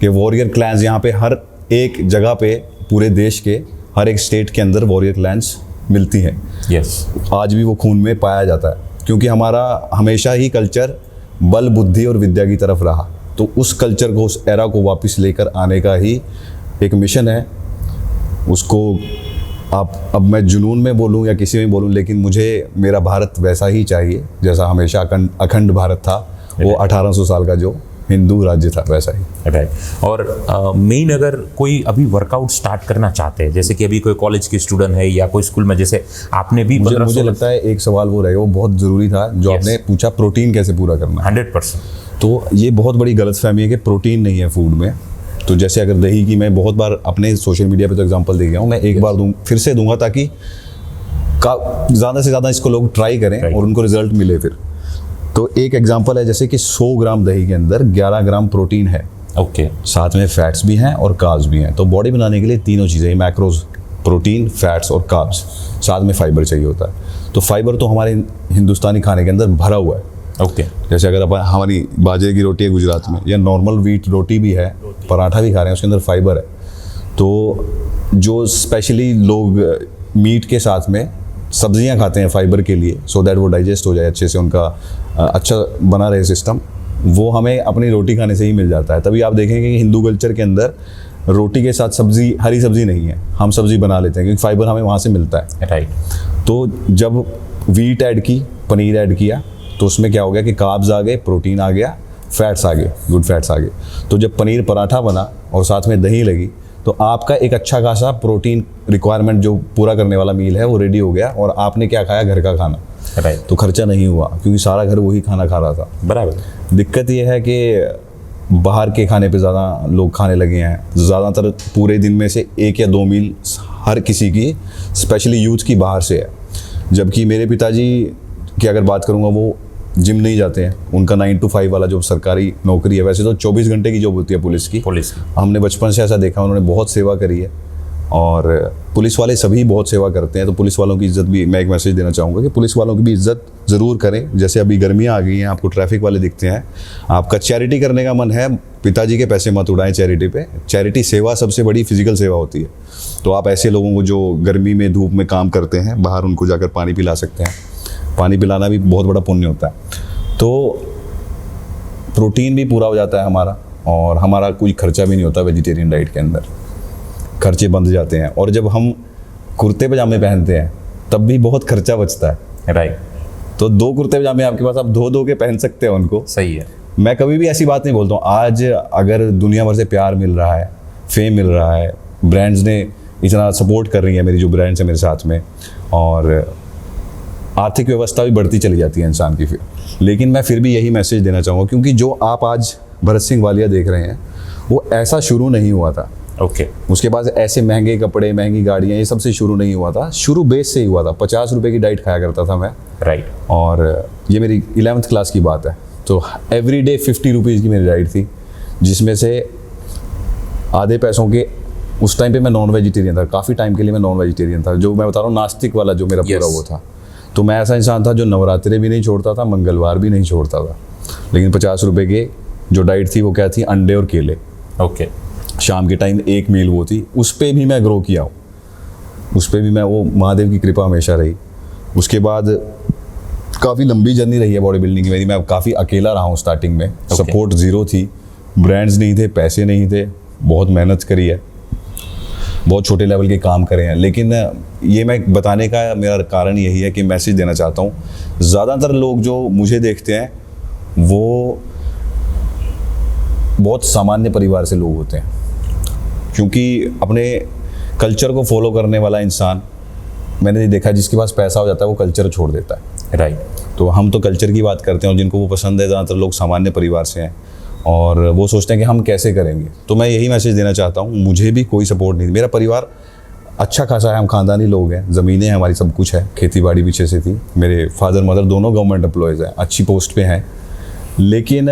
Speaker 2: कि वॉरियर क्लैंस यहाँ पे हर एक जगह पे, पूरे देश के हर एक स्टेट के अंदर वॉरियर क्लैंस मिलती हैं।
Speaker 1: यस।
Speaker 2: आज भी वो खून में पाया जाता है, क्योंकि हमारा हमेशा ही कल्चर बल बुद्धि और विद्या की तरफ रहा। तो उस कल्चर को, उस एरा को वापस लेकर आने का ही एक मिशन है। उसको आप, अब मैं जुनून में बोलूँ या किसी में बोलूँ, लेकिन मुझे मेरा भारत वैसा ही चाहिए जैसा हमेशा अखंड भारत था। वो 1800 साल का जो हिंदू राज्य था, वैसा ही।
Speaker 1: राइट। और मेन अगर कोई अभी वर्कआउट स्टार्ट करना चाहते हैं, जैसे कि अभी कोई कॉलेज की स्टूडेंट है या कोई स्कूल में, जैसे आपने भी
Speaker 2: मुझे लगता है एक सवाल वो रहेगा, वो बहुत ज़रूरी था जो आपने पूछा, प्रोटीन कैसे पूरा करना।
Speaker 1: 100%।
Speaker 2: तो ये बहुत बड़ी गलतफहमी है कि प्रोटीन नहीं है फूड में। तो जैसे अगर दही की, मैं बहुत बार अपने सोशल मीडिया पे तो एग्जांपल दे गया हूँ, मैं एक बार फिर से दूंगा ताकि ज़्यादा से ज़्यादा इसको लोग ट्राई करें और उनको रिजल्ट मिले। फिर तो एक एग्जांपल है जैसे कि 100 ग्राम दही के अंदर 11 ग्राम प्रोटीन है।
Speaker 1: ओके।
Speaker 2: साथ में फैट्स भी हैं और कार्ब्स भी हैं। तो बॉडी बनाने के लिए तीनों चीज़ें, मैक्रोज, प्रोटीन, फैट्स और कार्ब्स, साथ में फाइबर चाहिए होता है। तो फाइबर तो हमारे हिंदुस्तानी खाने के अंदर भरा हुआ है।
Speaker 1: ओके।
Speaker 2: जैसे अगर अपन, हमारी बाजरे की रोटी है गुजरात में, या नॉर्मल व्हीट रोटी भी है, पराठा भी खा रहे हैं, उसके अंदर फाइबर है। तो जो स्पेशली लोग मीट के साथ में सब्जियां खाते हैं फाइबर के लिए, सो दैट वो डाइजेस्ट हो जाए अच्छे से, उनका अच्छा बना रहे सिस्टम, वो हमें अपनी रोटी खाने से ही मिल जाता है। तभी आप देखेंगे कि हिंदू कल्चर के अंदर रोटी के साथ सब्जी, हरी सब्जी नहीं है, हम सब्जी बना लेते हैं क्योंकि फाइबर हमें वहाँ से मिलता है।
Speaker 1: राइट।
Speaker 2: तो जब वीट ऐड की, पनीर ऐड किया, तो उसमें क्या हो गया कि कार्ब्स आ गए, प्रोटीन आ गया, फैट्स आ गए, गुड फैट्स आ गए। तो जब पनीर पराठा बना और साथ में दही लगी, तो आपका एक अच्छा खासा प्रोटीन रिक्वायरमेंट जो पूरा करने वाला मील है वो रेडी हो गया। और आपने क्या खाया? घर का खाना।
Speaker 1: राइट।
Speaker 2: तो खर्चा नहीं हुआ क्योंकि सारा घर वही खाना खा रहा था।
Speaker 1: बराबर।
Speaker 2: दिक्कत ये है कि बाहर के खाने पे ज़्यादा लोग खाने लगे हैं। ज़्यादातर पूरे दिन में से 1 या 2 मील हर किसी की, स्पेशली यूथ की, बाहर से है। जबकि मेरे पिताजी की अगर बात करूँगा, वो जिम नहीं जाते हैं। उनका 9 to 5 वाला जो सरकारी नौकरी है, वैसे तो 24 घंटे की जॉब होती है पुलिस की। हमने बचपन से ऐसा देखा, उन्होंने बहुत सेवा करी है और पुलिस वाले सभी बहुत सेवा करते हैं। तो पुलिस वालों की इज्जत भी, मैं एक मैसेज देना चाहूँगा कि पुलिस वालों की भी इज्जत ज़रूर करें। जैसे अभी गर्मियाँ आ गई हैं, आपको ट्रैफिक वाले दिखते हैं, आपका चैरिटी करने का मन है, पिताजी के पैसे मत उड़ाएं चैरिटी पे। चैरिटी सेवा सबसे बड़ी फिजिकल सेवा होती है। तो आप ऐसे लोगों को जो गर्मी में धूप में काम करते हैं बाहर, उनको जाकर पानी पिला सकते हैं। पानी पिलाना भी बहुत बड़ा पुण्य होता है। तो प्रोटीन भी पूरा हो जाता है हमारा, और हमारा कोई खर्चा भी नहीं होता वेजिटेरियन डाइट के अंदर। खर्चे बंद जाते हैं। और जब हम कुर्ते पजामे पहनते हैं तब भी बहुत खर्चा बचता है।
Speaker 1: राइट।
Speaker 2: तो 2 कुर्ते पजामे आपके पास, आप धो के पहन सकते हैं उनको।
Speaker 1: सही है।
Speaker 2: मैं कभी भी ऐसी बात नहीं बोलता हूँ। आज अगर दुनिया भर से प्यार मिल रहा है, फेम मिल रहा है, ब्रांड्स ने इतना सपोर्ट कर रही है मेरी जो ब्रांड्स है मेरे साथ में, और आर्थिक व्यवस्था भी बढ़ती चली जाती है इंसान की फिर। लेकिन मैं फिर भी यही मैसेज देना चाहूँगा, क्योंकि जो आप आज भरत सिंह वालिया देख रहे हैं वो ऐसा शुरू नहीं हुआ था।
Speaker 1: ओके।
Speaker 2: उसके बाद ऐसे महंगे कपड़े, महंगी गाड़ियाँ, ये सबसे शुरू नहीं हुआ था। शुरू बेस से ही हुआ था। 50 रुपये की डाइट खाया करता था मैं।
Speaker 1: राइट।
Speaker 2: और ये मेरी 11th क्लास की बात है। तो एवरी डे 50 रुपीज़ की मेरी डाइट थी, जिसमें से आधे पैसों के, उस टाइम पे मैं नॉन वेजिटेरियन था, काफ़ी टाइम के लिए मैं नॉन वेजिटेरियन था, जो मैं बता रहा हूँ नास्तिक वाला जो मेरा पूरा वो था। तो मैं ऐसा इंसान था जो नवरात्रे भी नहीं छोड़ता था, मंगलवार भी नहीं छोड़ता था। लेकिन 50 रुपये की जो डाइट थी वो क्या थी? अंडे और केले।
Speaker 1: ओके।
Speaker 2: शाम के टाइम 1 मील वो थी। उस पर भी मैं ग्रो किया हूँ, उस पर भी मैं, वो महादेव की कृपा हमेशा रही। उसके बाद काफ़ी लंबी जर्नी रही है बॉडी बिल्डिंग की मेरी। मैं काफ़ी अकेला रहा हूँ स्टार्टिंग में। सपोर्ट ज़ीरो थी, ब्रांड्स नहीं थे, पैसे नहीं थे, बहुत मेहनत करी है, बहुत छोटे लेवल के काम करे हैं। लेकिन ये मैं बताने का मेरा कारण यही है कि मैसेज देना चाहता हूँ, ज़्यादातर लोग जो मुझे देखते हैं वो बहुत सामान्य परिवार से लोग होते हैं। क्योंकि अपने कल्चर को फॉलो करने वाला इंसान मैंने देखा, जिसके पास पैसा हो जाता है वो कल्चर छोड़ देता है।
Speaker 1: राइट।
Speaker 2: तो हम तो कल्चर की बात करते हैं, और जिनको वो पसंद है, ज़्यादातर लोग सामान्य परिवार से हैं और वो सोचते हैं कि हम कैसे करेंगे। तो मैं यही मैसेज देना चाहता हूँ, मुझे भी कोई सपोर्ट नहीं, मेरा परिवार अच्छा खासा है, हम खानदानी लोग हैं, ज़मीनें हैं हमारी, सब कुछ है, खेती बाड़ी पीछे से थी। मेरे फादर मदर दोनों गवर्नमेंट एम्प्लॉयज़ हैं, अच्छी पोस्ट पे हैं। लेकिन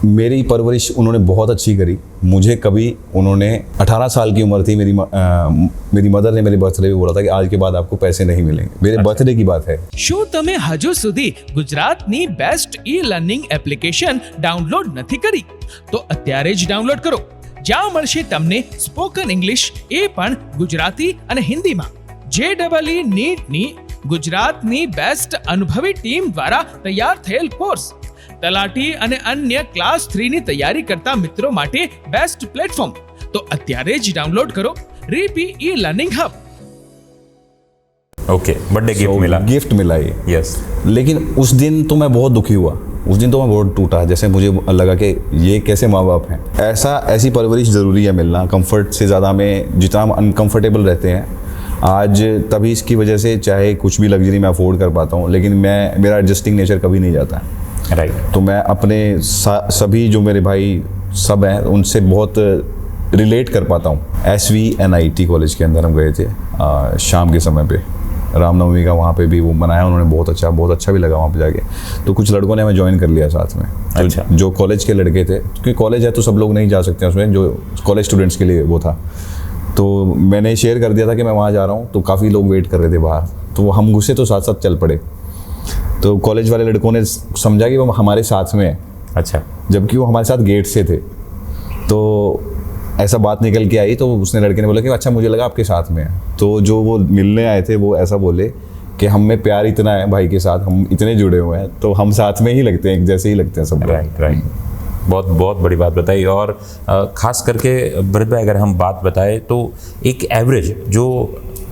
Speaker 2: मेरी परवरिश उन्होंने बहुत अच्छी करी। मुझे कभी उन्होंने 18 साल की उम्र थी, मेरी मदर ने मेरे बर्थडे पे बोला था कि आज के बाद आपको पैसे नहीं मिलेंगे। मेरे बर्थडे की बात है।
Speaker 3: શું તમે હજુ સુધી ગુજરાતની best e learning application download નથી કરી? તો અત્યારે જ ડાઉનલોડ કરો, જ્યાં મળશે તમને સ્પોકન ઇંગ્લિશ, એ પણ ગુજરાતી અને હિન્દીમાં। JEE નીટની ગુજરાતની બેસ્ટ અનુભવી ટીમ દ્વારા તૈયાર થયેલ કોર્સ તલાટી અને અન્ય ક્લાસ 3 ની તૈયારી કરતા મિત્રો માટે બેસ્ટ પ્લેટફોર્મ। તો અત્યારે જ ડાઉનલોડ કરો રીપી E learning hub.
Speaker 1: Okay. Birthday gift मिला।
Speaker 2: गिफ्ट मिला ये।
Speaker 1: यस।
Speaker 2: लेकिन उस दिन तो मैं बहुत दुखी हुआ, उस दिन तो मैं बहुत टूटा। जैसे मुझे लगा कि ये कैसे माँ बाप हैं। ऐसी परवरिश ज़रूरी है मिलना। कंफर्ट से ज़्यादा में जितना हम अनकंफर्टेबल रहते हैं आज, तभी इसकी वजह से चाहे कुछ भी लग्जरी मैं अफोर्ड कर पाता हूँ, लेकिन मेरा एडजस्टिंग नेचर कभी नहीं जाता है।
Speaker 1: राइट।
Speaker 2: तो मैं अपने सभी जो मेरे भाई सब हैं उनसे बहुत रिलेट कर पाता हूँ। SVNIT कॉलेज के अंदर हम गए थे शाम के समय पे, रामनवमी का वहाँ पे भी वो मनाया उन्होंने, बहुत अच्छा भी लगा वहाँ पे जाके। तो कुछ लड़कों ने हमें ज्वाइन कर लिया साथ में।
Speaker 1: अच्छा। जो
Speaker 2: कॉलेज के लड़के थे, क्योंकि कॉलेज है तो सब लोग नहीं जा सकते उसमें, जो कॉलेज स्टूडेंट्स के लिए वो था। तो मैंने शेयर कर दिया था कि मैं वहाँ जा रहा हूँ, तो काफ़ी लोग वेट कर रहे थे बाहर। तो हम घुसे तो साथ साथ चल पड़े। तो कॉलेज वाले लड़कों ने समझा कि वो हमारे साथ में है।
Speaker 1: अच्छा।
Speaker 2: जबकि वो हमारे साथ गेट से थे। तो ऐसा बात निकल के आई, तो उसने लड़के ने बोला कि अच्छा मुझे लगा आपके साथ में है। तो जो वो मिलने आए थे वो ऐसा बोले कि हम में प्यार इतना है भाई के साथ, हम इतने जुड़े हुए हैं, तो हम साथ में ही लगते हैं, एक जैसे ही लगते हैं सब लोग।
Speaker 1: राइट। बहुत बहुत बड़ी बात बताई। और ख़ास करके भरत भाई अगर हम बात बताएं तो एक एवरेज जो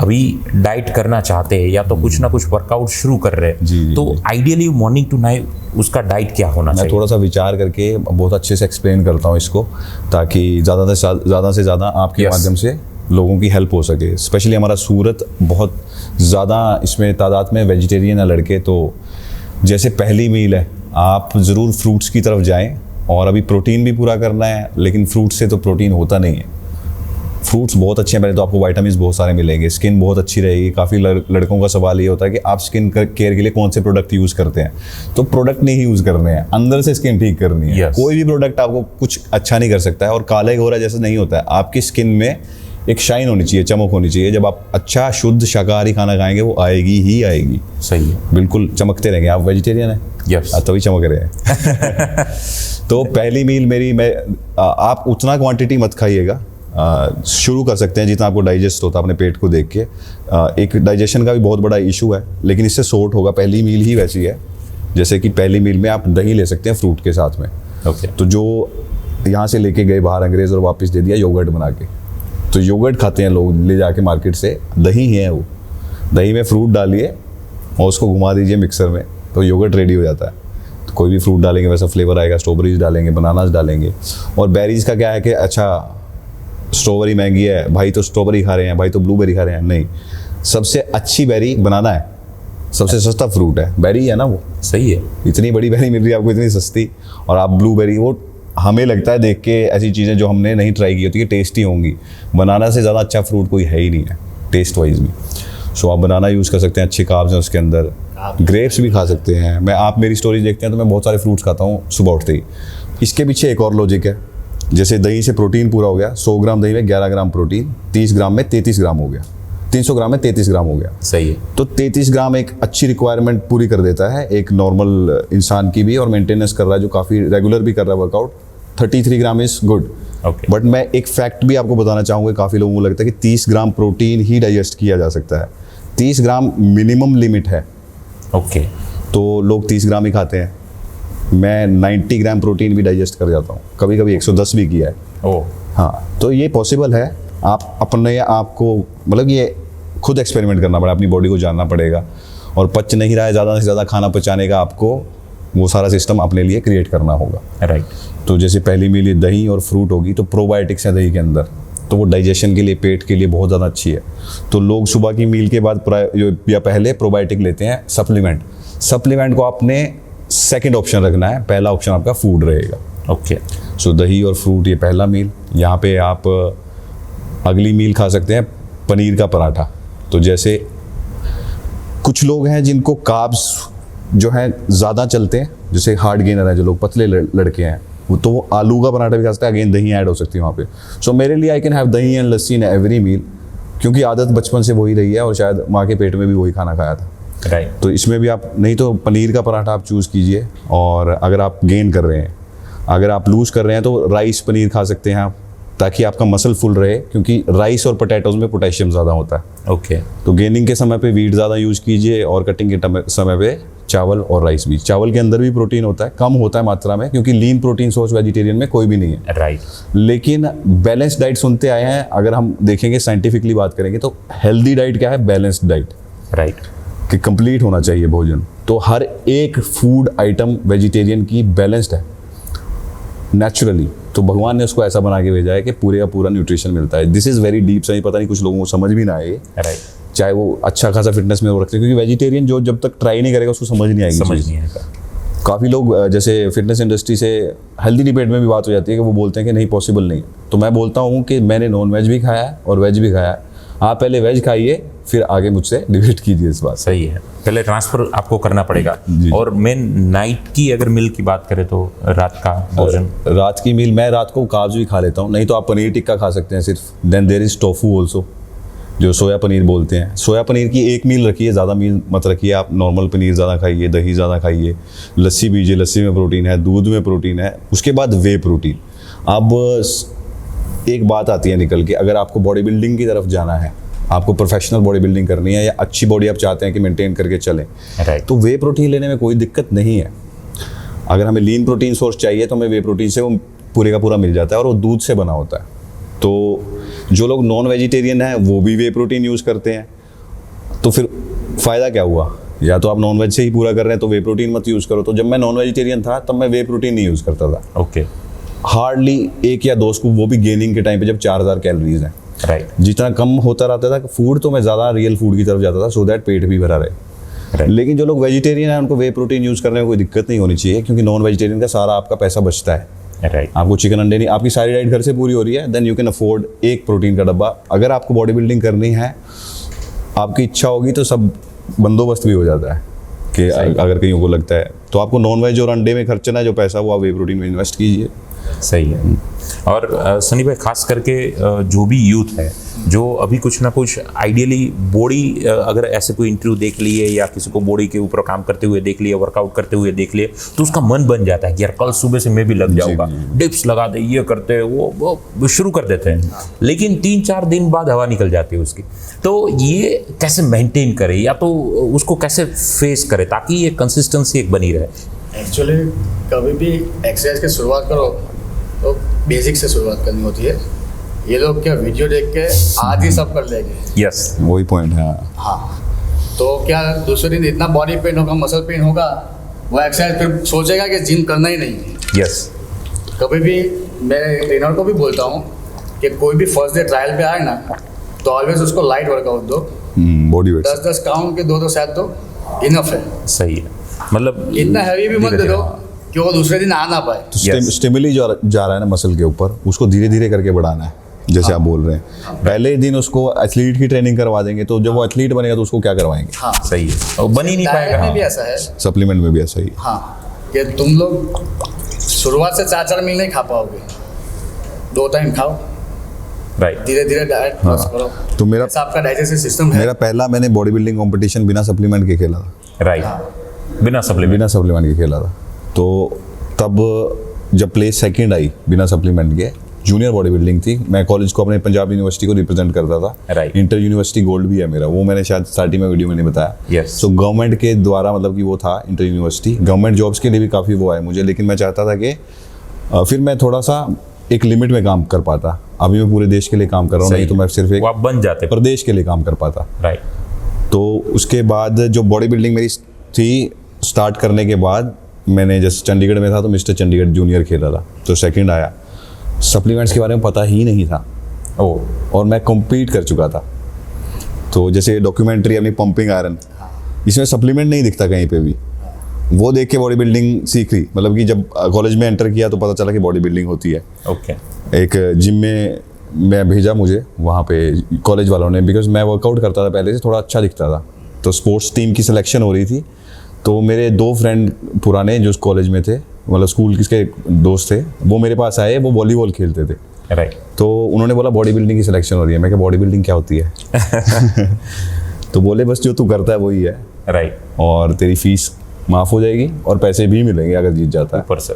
Speaker 1: अभी डाइट करना चाहते हैं या तो कुछ ना कुछ वर्कआउट शुरू कर रहे हैं,
Speaker 2: जी,
Speaker 1: तो आइडियली मॉर्निंग टू नाइट उसका डाइट क्या होना
Speaker 2: मैं
Speaker 1: चाहिए?
Speaker 2: थोड़ा सा विचार करके बहुत अच्छे से एक्सप्लेन करता हूँ इसको, ताकि ज़्यादा से ज़्यादा आपके
Speaker 1: Yes.
Speaker 2: माध्यम से लोगों की हेल्प हो सके। स्पेशली हमारा सूरत बहुत ज़्यादा इसमें तादाद में वेजिटेरियन है लड़के, तो जैसे पहली मील है आप ज़रूर फ्रूट्स की तरफ जाएं, और अभी प्रोटीन भी पूरा करना है, लेकिन फ्रूट से तो प्रोटीन होता नहीं है। फ्रूट्स बहुत अच्छे हैं, पहले तो आपको विटामिन्स बहुत सारे मिलेंगे, स्किन बहुत अच्छी रहेगी। काफ़ी लड़कों का सवाल ये होता है कि आप स्किन केयर के लिए कौन से प्रोडक्ट यूज़ करते हैं, तो प्रोडक्ट नहीं यूज़ करने हैं, अंदर से स्किन ठीक करनी है।
Speaker 1: Yes.
Speaker 2: कोई भी प्रोडक्ट आपको कुछ अच्छा नहीं कर सकता है, और काले गोरा जैसा नहीं होता है। आपकी स्किन में एक शाइन होनी चाहिए, चमक होनी चाहिए। जब आप अच्छा शुद्ध शाकाहारी खाना खाएंगे वो आएगी ही आएगी,
Speaker 1: सही है।
Speaker 2: बिल्कुल चमकते रहेंगे। आप वेजिटेरियन हैं?
Speaker 1: Yes.
Speaker 2: तभी चमक रहे हैं। तो पहली मील आप उतना क्वांटिटी मत खाइएगा, शुरू कर सकते हैं जितना आपको डाइजेस्ट होता है अपने पेट को देख के। एक डाइजेशन का भी बहुत बड़ा इशू है, लेकिन इससे सॉर्ट होगा। पहली मील ही वैसी है, जैसे कि पहली मील में आप दही ले सकते हैं फ्रूट के साथ में।
Speaker 1: ओके।
Speaker 2: तो जो यहाँ से लेके गए बाहर अंग्रेज़ और वापस दे दिया योगर्ट बना के, तो योगर्ट खाते हैं लोग ले जाके मार्केट से, दही है वो। दही में फ्रूट डालिए और उसको घुमा दीजिए मिक्सर में, तो योगर्ट रेडी हो जाता है। तो कोई भी फ्रूट डालेंगे वैसा फ्लेवर आएगा, स्ट्रॉबेरीज डालेंगे, बनानास डालेंगे। और बेरीज का क्या है कि अच्छा स्ट्रॉबेरी महंगी है भाई तो स्ट्रॉबेरी खा रहे हैं, भाई तो ब्लूबेरी खा रहे हैं, नहीं। सबसे अच्छी बेरी बनाना है, सबसे सस्ता फ्रूट है बेरी है ना वो।
Speaker 1: सही है।
Speaker 2: इतनी बड़ी बेरी मिल रही है आपको, इतनी सस्ती, और आप ब्लूबेरी, वो हमें लगता है देख के ऐसी चीज़ें जो हमने नहीं ट्राई की होती कि टेस्टी होंगी। बनाना से ज़्यादा अच्छा फ्रूट कोई है ही नहीं है टेस्ट वाइज भी। सो आप बनाना यूज़ कर सकते हैं, अच्छे कार्ब्स हैं उसके अंदर। ग्रेप्स भी खा सकते हैं। आप मेरी स्टोरीज देखते हैं तो मैं बहुत सारे फ्रूट्स खाता हूँ सुबह उठते ही। इसके पीछे एक और लॉजिक है, जैसे दही से प्रोटीन पूरा हो गया, 100 ग्राम दही में 11 ग्राम प्रोटीन, 30 ग्राम में 33 ग्राम हो गया, 300 ग्राम में 33 ग्राम हो गया।
Speaker 1: सही है।
Speaker 2: तो 33 ग्राम एक अच्छी रिक्वायरमेंट पूरी कर देता है एक नॉर्मल इंसान की भी, और मेंटेनेंस कर रहा है जो काफ़ी रेगुलर भी कर रहा है workout. 33 gram is good.
Speaker 1: Okay.
Speaker 2: But मैं एक फैक्ट भी आपको बताना चाहूँगा, काफ़ी लोगों को लगता है कि 30 ग्राम प्रोटीन ही डाइजेस्ट किया जा सकता है। 30 ग्राम मिनिमम लिमिट है,
Speaker 1: ओके।
Speaker 2: तो लोग 30 ग्राम ही खाते हैं। मैं 90 ग्राम प्रोटीन भी डाइजेस्ट कर जाता हूँ, कभी कभी 110 भी किया है।
Speaker 1: ओह।
Speaker 2: हाँ, तो ये पॉसिबल है। आप अपने आप को मतलब ये खुद एक्सपेरिमेंट करना पड़ेगा, अपनी बॉडी को जानना पड़ेगा, और पच नहीं रहा है ज़्यादा से ज़्यादा खाना पचाने का, आपको वो सारा सिस्टम अपने लिए क्रिएट करना होगा।
Speaker 1: राइट।
Speaker 2: तो जैसे पहली मील ये दही और फ्रूट होगी, तो प्रोबायोटिक्स है दही के अंदर, तो वो डाइजेशन के लिए, पेट के लिए बहुत ज़्यादा अच्छी है। तो लोग सुबह की मील के बाद या पहले प्रोबायोटिक लेते हैं, सप्लीमेंट को आपने सेकंड ऑप्शन रखना है, पहला ऑप्शन आपका फूड रहेगा।
Speaker 1: ओके।
Speaker 2: सो दही और फ्रूट ये पहला मील। यहाँ पे आप अगली मील खा सकते हैं पनीर का पराठा। तो जैसे कुछ लोग हैं जिनको कार्ब्स जो है ज़्यादा चलते हैं, जैसे हार्ड गेनर है, जो लोग पतले लड़के हैं, तो वो आलू का पराठा भी खा सकते हैं। अगेन दही ऐड हो सकती है वहाँ पे। सो मेरे लिए I can have dahi and lassi in every meal, क्योंकि आदत बचपन से वही रही है, और शायद माँ के पेट में भी वही खाना खाया था।
Speaker 1: राइट।
Speaker 2: तो इसमें भी आप नहीं तो पनीर का पराठा आप चूज़ कीजिए। और अगर आप गेन कर रहे हैं, अगर आप लूज़ कर रहे हैं, तो राइस पनीर खा सकते हैं आप, ताकि आपका मसल फुल रहे, क्योंकि राइस और पोटैटोज़ में पोटेशियम ज़्यादा होता है।
Speaker 1: ओके।
Speaker 2: तो गेनिंग के समय पे वीट ज़्यादा यूज़ कीजिए, और कटिंग के समय पे चावल और राइस भी। चावल के अंदर भी प्रोटीन होता है, कम होता है मात्रा में, क्योंकि लीन प्रोटीन सोर्स वेजिटेरियन में कोई भी नहीं है।
Speaker 1: राइट।
Speaker 2: लेकिन बैलेंस डाइट सुनते आए हैं, अगर हम देखेंगे साइंटिफिकली बात करेंगे, तो हेल्दी डाइट क्या है? Balanced diet,
Speaker 1: right.
Speaker 2: कि कंप्लीट होना चाहिए भोजन। तो हर एक फूड आइटम वेजिटेरियन की बैलेंस्ड है नेचुरली। तो भगवान ने उसको ऐसा बना के भेजा है कि पूरे का पूरा न्यूट्रिशन मिलता है। दिस इज़ वेरी डीप, सही पता नहीं कुछ लोगों को समझ भी ना आए,
Speaker 1: राइट।
Speaker 2: चाहे वो अच्छा खासा फिटनेस में वो रखते हैं, क्योंकि वेजिटेरियन जो जब तक ट्राई नहीं करेगा उसको समझ नहीं आएगी।
Speaker 1: समझ नहीं आएगा।
Speaker 2: काफ़ी लोग जैसे फिटनेस इंडस्ट्री से हेल्दी डिबेट में भी बात हो जाती है कि वो बोलते हैं कि नहीं पॉसिबल नहीं। तो मैं बोलता हूँ कि मैंने नॉन वेज भी खाया है और वेज भी खाया है। आप पहले वेज खाइए, फिर आगे मुझसे डिबेट कीजिए इस बात।
Speaker 1: सही है, पहले ट्रांसफर आपको करना पड़ेगा। और मेन नाइट की अगर मील की बात करें तो रात का भोजन,
Speaker 2: रात की मील मैं रात को कार्ब्स भी खा लेता हूँ, नहीं तो आप पनीर टिक्का खा सकते हैं सिर्फ। Then there is tofu also, जो सोया पनीर बोलते हैं। सोया पनीर की एक मील रखिए, ज़्यादा मील मत रखिए। आप नॉर्मल पनीर ज़्यादा खाइए, दही ज़्यादा खाइए, लस्सी पीजिए, लस्सी में प्रोटीन है, दूध में प्रोटीन है। उसके बाद वे प्रोटीन। अब एक बात आती है निकल के, अगर आपको बॉडी बिल्डिंग की तरफ जाना है आपको प्रोफेशनल बॉडी बिल्डिंग करनी है या अच्छी बॉडी आप चाहते हैं कि मेंटेन करके चलें,
Speaker 1: राइट,
Speaker 2: तो वे प्रोटीन लेने में कोई दिक्कत नहीं है। अगर हमें लीन प्रोटीन सोर्स चाहिए तो हमें वे प्रोटीन से वो पूरे का पूरा मिल जाता है और वो दूध से बना होता है। तो जो लोग नॉन वेजिटेरियन हैं वो भी वे प्रोटीन यूज़ करते हैं, तो फिर फ़ायदा क्या हुआ? या तो आप नॉन वेज से ही पूरा कर रहे हैं तो वे प्रोटीन मत यूज़ करो। तो जब मैं नॉन वेजिटेरियन था तब मैं वे प्रोटीन नहीं यूज़ करता था।
Speaker 1: ओके,
Speaker 2: हार्डली 1 या 2 स्कूप, वो भी गेनिंग के टाइम पे जब 4000 कैलोरीज हैं।
Speaker 1: राइट,
Speaker 2: जितना कम होता रहता था फूड तो मैं ज़्यादा रियल फूड की तरफ जाता था, सो दैट पेट भी भरा रहे।
Speaker 1: राइट,
Speaker 2: लेकिन जो लोग वेजिटेरियन हैं उनको वे प्रोटीन यूज़ करने में कोई दिक्कत नहीं होनी चाहिए, क्योंकि नॉन वेजिटेरियन का सारा आपका पैसा बचता है।
Speaker 1: राइट,
Speaker 2: आपको चिकन अंडे नहीं, आपकी सारी डाइट घर से पूरी हो रही है, देन यू कैन अफोर्ड एक प्रोटीन का डब्बा। अगर आपको बॉडी बिल्डिंग करनी है, आपकी इच्छा होगी तो सब बंदोबस्त भी हो जाता है कि अगर कहीं को लगता है तो आपको नॉन वेज और अंडे में खर्चना है जो पैसा वो आप वे प्रोटीन में इन्वेस्ट कीजिए।
Speaker 1: सही है। और सनी भाई, खास करके जो भी यूथ है जो अभी कुछ ना कुछ आइडियली बॉडी, अगर ऐसे कोई इंटरव्यू देख लिए या किसी को बॉडी के ऊपर काम करते हुए देख लिए, वर्कआउट करते हुए देख लिए, तो उसका मन बन जाता है कि यार कल सुबह से मैं भी लग जाऊंगा, डिप्स लगा दे, ये करते वो शुरू कर देते हैं, लेकिन 3-4 दिन बाद हवा निकल जाती है उसकी। तो ये कैसे मेंटेन करे या तो उसको कैसे फेस करे ताकि ये कंसिस्टेंसी एक बनी रहे?
Speaker 4: एक्चुअली कभी भी एक्सरसाइज की शुरुआत करो तो बेसिक से शुरुआत करनी होती है। ये लोग क्या वीडियो देख के आज ही सब कर लेंगे।
Speaker 1: यस,
Speaker 2: वही पॉइंट है।
Speaker 4: हाँ, तो क्या दूसरे दिन इतना बॉडी पेन होगा, मसल पेन होगा, वो एक्सरसाइज फिर सोचेगा कि जिम करना ही नहीं है।
Speaker 1: यस,
Speaker 4: कभी भी मैं ट्रेनर को भी बोलता हूँ कि कोई भी फर्स्ट डे ट्रायल पे आए ना तो ऑलवेज उसको लाइट वर्कआउट दो,
Speaker 2: बॉडी वेट
Speaker 4: 10-10 काउंट के 2-2 सेट तो इनफ है।
Speaker 1: सही है। मतलब
Speaker 4: इतना हैवी भी मत दे दो कि वो दूसरे दिन आ ना पाए।
Speaker 2: तो
Speaker 1: Yes.
Speaker 2: स्टिमुली जो जा रहा है ना मसल के ऊपर, उसको धीरे धीरे करके बढ़ाना है। जैसे आप बोल रहे हैं, पहले दिन उसको एथलीट की ट्रेनिंग करवा देंगे, तो जब वो एथलीट बनेगा तो उसको क्या करवाएंगे?
Speaker 4: हाँ,
Speaker 1: सही है, और बन ही नहीं
Speaker 4: डाइट
Speaker 1: पाएगा।
Speaker 4: में भी ऐसा है।
Speaker 2: सप्लीमेंट में भी ऐसा ही।
Speaker 4: हाँ, कि तुम लोग शुरुआत से 4-4 मील नहीं खा पाओगे, 2 टाइम खाओ,
Speaker 1: राइट,
Speaker 4: धीरे धीरे डाइट प्लस करो।
Speaker 2: तो मेरा
Speaker 4: ऐसा आपका डाइजेस्टिव सिस्टम है।
Speaker 2: मेरा पहला मैंने बॉडी बिल्डिंग कंपटीशन बिना सप्लीमेंट के खेला था।
Speaker 1: राइट, बिना सप्लीमेंट।
Speaker 2: बिना सप्लीमेंट के खेला था। तो तब जब प्लेस सेकंड आई बिना सप्लीमेंट के, जूनियर बॉडी बिल्डिंग थी, मैं कॉलेज को, अपने पंजाब यूनिवर्सिटी को रिप्रेजेंट करता था।
Speaker 1: Right.
Speaker 2: इंटर यूनिवर्सिटी गोल्ड भी है मेरा, वो मैंने शायद स्टार्टिंग में वीडियो में नहीं बताया।
Speaker 1: Yes.
Speaker 2: सो गवर्नमेंट के द्वारा, मतलब कि वो था इंटर यूनिवर्सिटी, गवर्नमेंट जॉब्स के लिए भी काफ़ी वो है मुझे, लेकिन मैं चाहता था कि फिर मैं थोड़ा सा एक लिमिट में काम कर पाता। अभी मैं पूरे देश के लिए काम कर रहा हूँ, नहीं तो मैं सिर्फ एक
Speaker 1: वो आप बन जाते।
Speaker 2: प्रदेश के लिए काम कर पाता।
Speaker 1: राइट,
Speaker 2: तो उसके बाद जो बॉडी बिल्डिंग मेरी थी, स्टार्ट करने के बाद मैंने जैसे चंडीगढ़ में था तो मिस्टर चंडीगढ़ जूनियर खेला था, तो सेकंड आया। सप्लीमेंट्स के बारे में पता ही नहीं था, और मैं कम्पीट कर चुका था। तो जैसे डॉक्यूमेंट्री अपनी पंपिंग आयरन, इसमें सप्लीमेंट नहीं दिखता कहीं पे भी, वो देख के बॉडी बिल्डिंग सीख ली। मतलब कि जब कॉलेज में एंटर किया तो पता चला कि बॉडी बिल्डिंग होती है।
Speaker 1: ओके,
Speaker 2: एक जिम में मैं भेजा मुझे वहाँ पे कॉलेज वालों ने, बिकॉज मैं वर्कआउट करता था पहले से, थोड़ा अच्छा दिखता था। तो स्पोर्ट्स टीम की सिलेक्शन हो रही थी, तो मेरे 2 फ्रेंड पुराने जो कॉलेज में थे, मतलब स्कूल के दोस्त थे, वो मेरे पास आए, वो वॉलीबॉल खेलते थे।
Speaker 1: राइट,
Speaker 2: तो उन्होंने बोला बॉडी बिल्डिंग की सिलेक्शन हो रही है। मैं क्या बॉडी बिल्डिंग क्या होती है? तो बोले बस जो तू करता है वही है,
Speaker 1: राइट,
Speaker 2: और तेरी फीस माफ़ हो जाएगी और पैसे भी मिलेंगे अगर जीत जाता है।
Speaker 1: ऊपर से।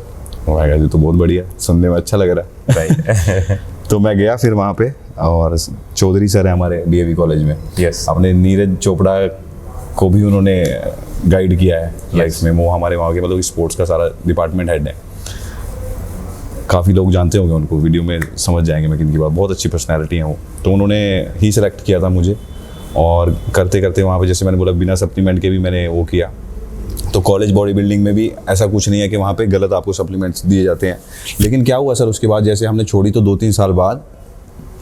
Speaker 2: जी तो बहुत बढ़िया, सुनने में अच्छा लग रहा है।
Speaker 1: राइट,
Speaker 2: तो मैं गया फिर वहाँ पे, और चौधरी सर है हमारे डीएवी कॉलेज में,
Speaker 1: यस,
Speaker 2: अपने नीरज चोपड़ा को भी उन्होंने गाइड किया है लाइफ में। वो हमारे वहाँ के मतलब स्पोर्ट्स का सारा डिपार्टमेंट हेड है। काफ़ी लोग जानते होंगे उनको, वीडियो में समझ जाएंगे मैं किनकी बात, बहुत अच्छी पर्सनैलिटी है वो। तो उन्होंने ही सेलेक्ट किया था मुझे, और करते करते वहाँ पे जैसे मैंने बोला बिना सप्लीमेंट के भी मैंने वो किया। तो कॉलेज बॉडी बिल्डिंग में भी ऐसा कुछ नहीं है कि वहाँ पे गलत आपको सप्लीमेंट्स दिए जाते हैं। लेकिन क्या हुआ सर, उसके बाद जैसे हमने छोड़ी तो 2-3 साल बाद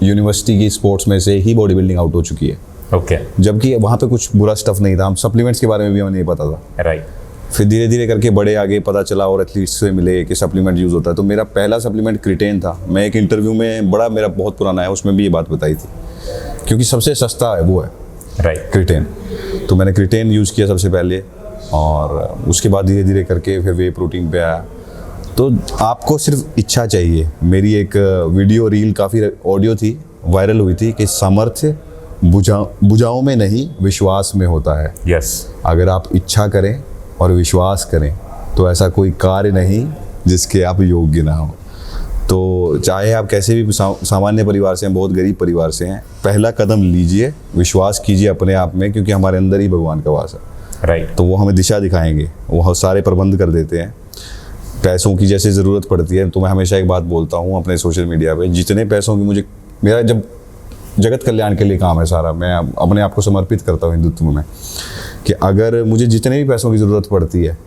Speaker 2: यूनिवर्सिटी की स्पोर्ट्स में से ही बॉडी बिल्डिंग आउट हो चुकी है।
Speaker 1: ओके,
Speaker 2: जबकि वहाँ पे कुछ बुरा स्टफ नहीं था, हम सप्लीमेंट्स के बारे में भी हमें नहीं पता था।
Speaker 1: राइट,
Speaker 2: फिर धीरे धीरे करके बड़े आगे पता चला और एथलीट्स से मिले कि सप्लीमेंट यूज़ होता है। तो मेरा पहला सप्लीमेंट क्रिटेन था। मैं एक इंटरव्यू में, बड़ा मेरा बहुत पुराना है, उसमें भी ये बात बताई थी, क्योंकि सबसे सस्ता है वो है
Speaker 1: राइट,
Speaker 2: क्रिटेन। तो मैंने क्रिटेन यूज़ किया सबसे पहले, और उसके बाद धीरे धीरे करके फिर वे प्रोटीन पे आया। तो आपको सिर्फ इच्छा चाहिए। मेरी एक वीडियो रील काफ़ी ऑडियो थी, वायरल हुई थी कि सामर्थ्य भुजाओं में नहीं विश्वास में होता है।
Speaker 1: यस,
Speaker 2: अगर आप इच्छा करें और विश्वास करें तो ऐसा कोई कार्य नहीं जिसके आप योग्य ना हो। तो तो चाहे आप कैसे भी सामान्य परिवार से हैं, बहुत गरीब परिवार से हैं, पहला कदम लीजिए, विश्वास कीजिए अपने आप में, क्योंकि हमारे अंदर ही भगवान का वास है।
Speaker 1: राइट।
Speaker 2: तो वो हमें दिशा दिखाएंगे, वो सारे प्रबंध कर देते हैं। पैसों की जैसे ज़रूरत पड़ती है, तो मैं हमेशा एक बात बोलता हूँ अपने सोशल मीडिया पे, जितने पैसों की मेरा जब जगत कल्याण के लिए काम है सारा, मैं अपने आप को समर्पित करता हूँ हिंदुत्व में, कि अगर मुझे जितने भी पैसों की ज़रूरत पड़ती है,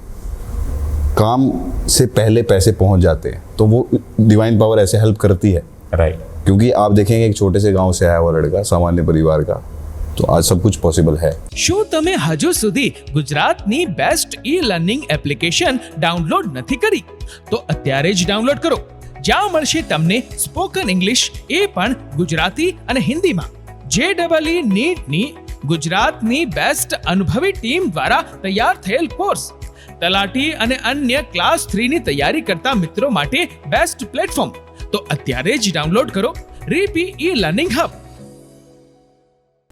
Speaker 2: काम से पहले पैसे पहुँच जाते हैं, तो वो डिवाइन पावर ऐसे हेल्प करती है।
Speaker 1: राइट।
Speaker 2: क्योंकि आप देखेंगे एक छोटे से गांव से आया हुआ लड़का, सामान्य परिवार का, तो आज सब कुछ पॉसिबल है।
Speaker 3: શું તમે હજુ સુધી ગુજરાતની best e learning application download નથી કરી? તો અત્યારે જ ડાઉનલોડ કરો, જ્યાં મળશે તમને સ્પોકન ઇંગ્લિશ, એ પણ ગુજરાતી અને હિન્દીમાં। JEE નીટની ગુજરાતની બેસ્ટ અનુભવી ટીમ દ્વારા તૈયાર થયેલ કોર્સ, તલાટી અને અન્ય ક્લાસ 3 ની તૈયારી કરતા મિત્રો માટે બેસ્ટ પ્લેટફોર્મ। તો અત્યારે જ ડાઉનલોડ કરો રીપી ઈ લર્નિંગ હબ।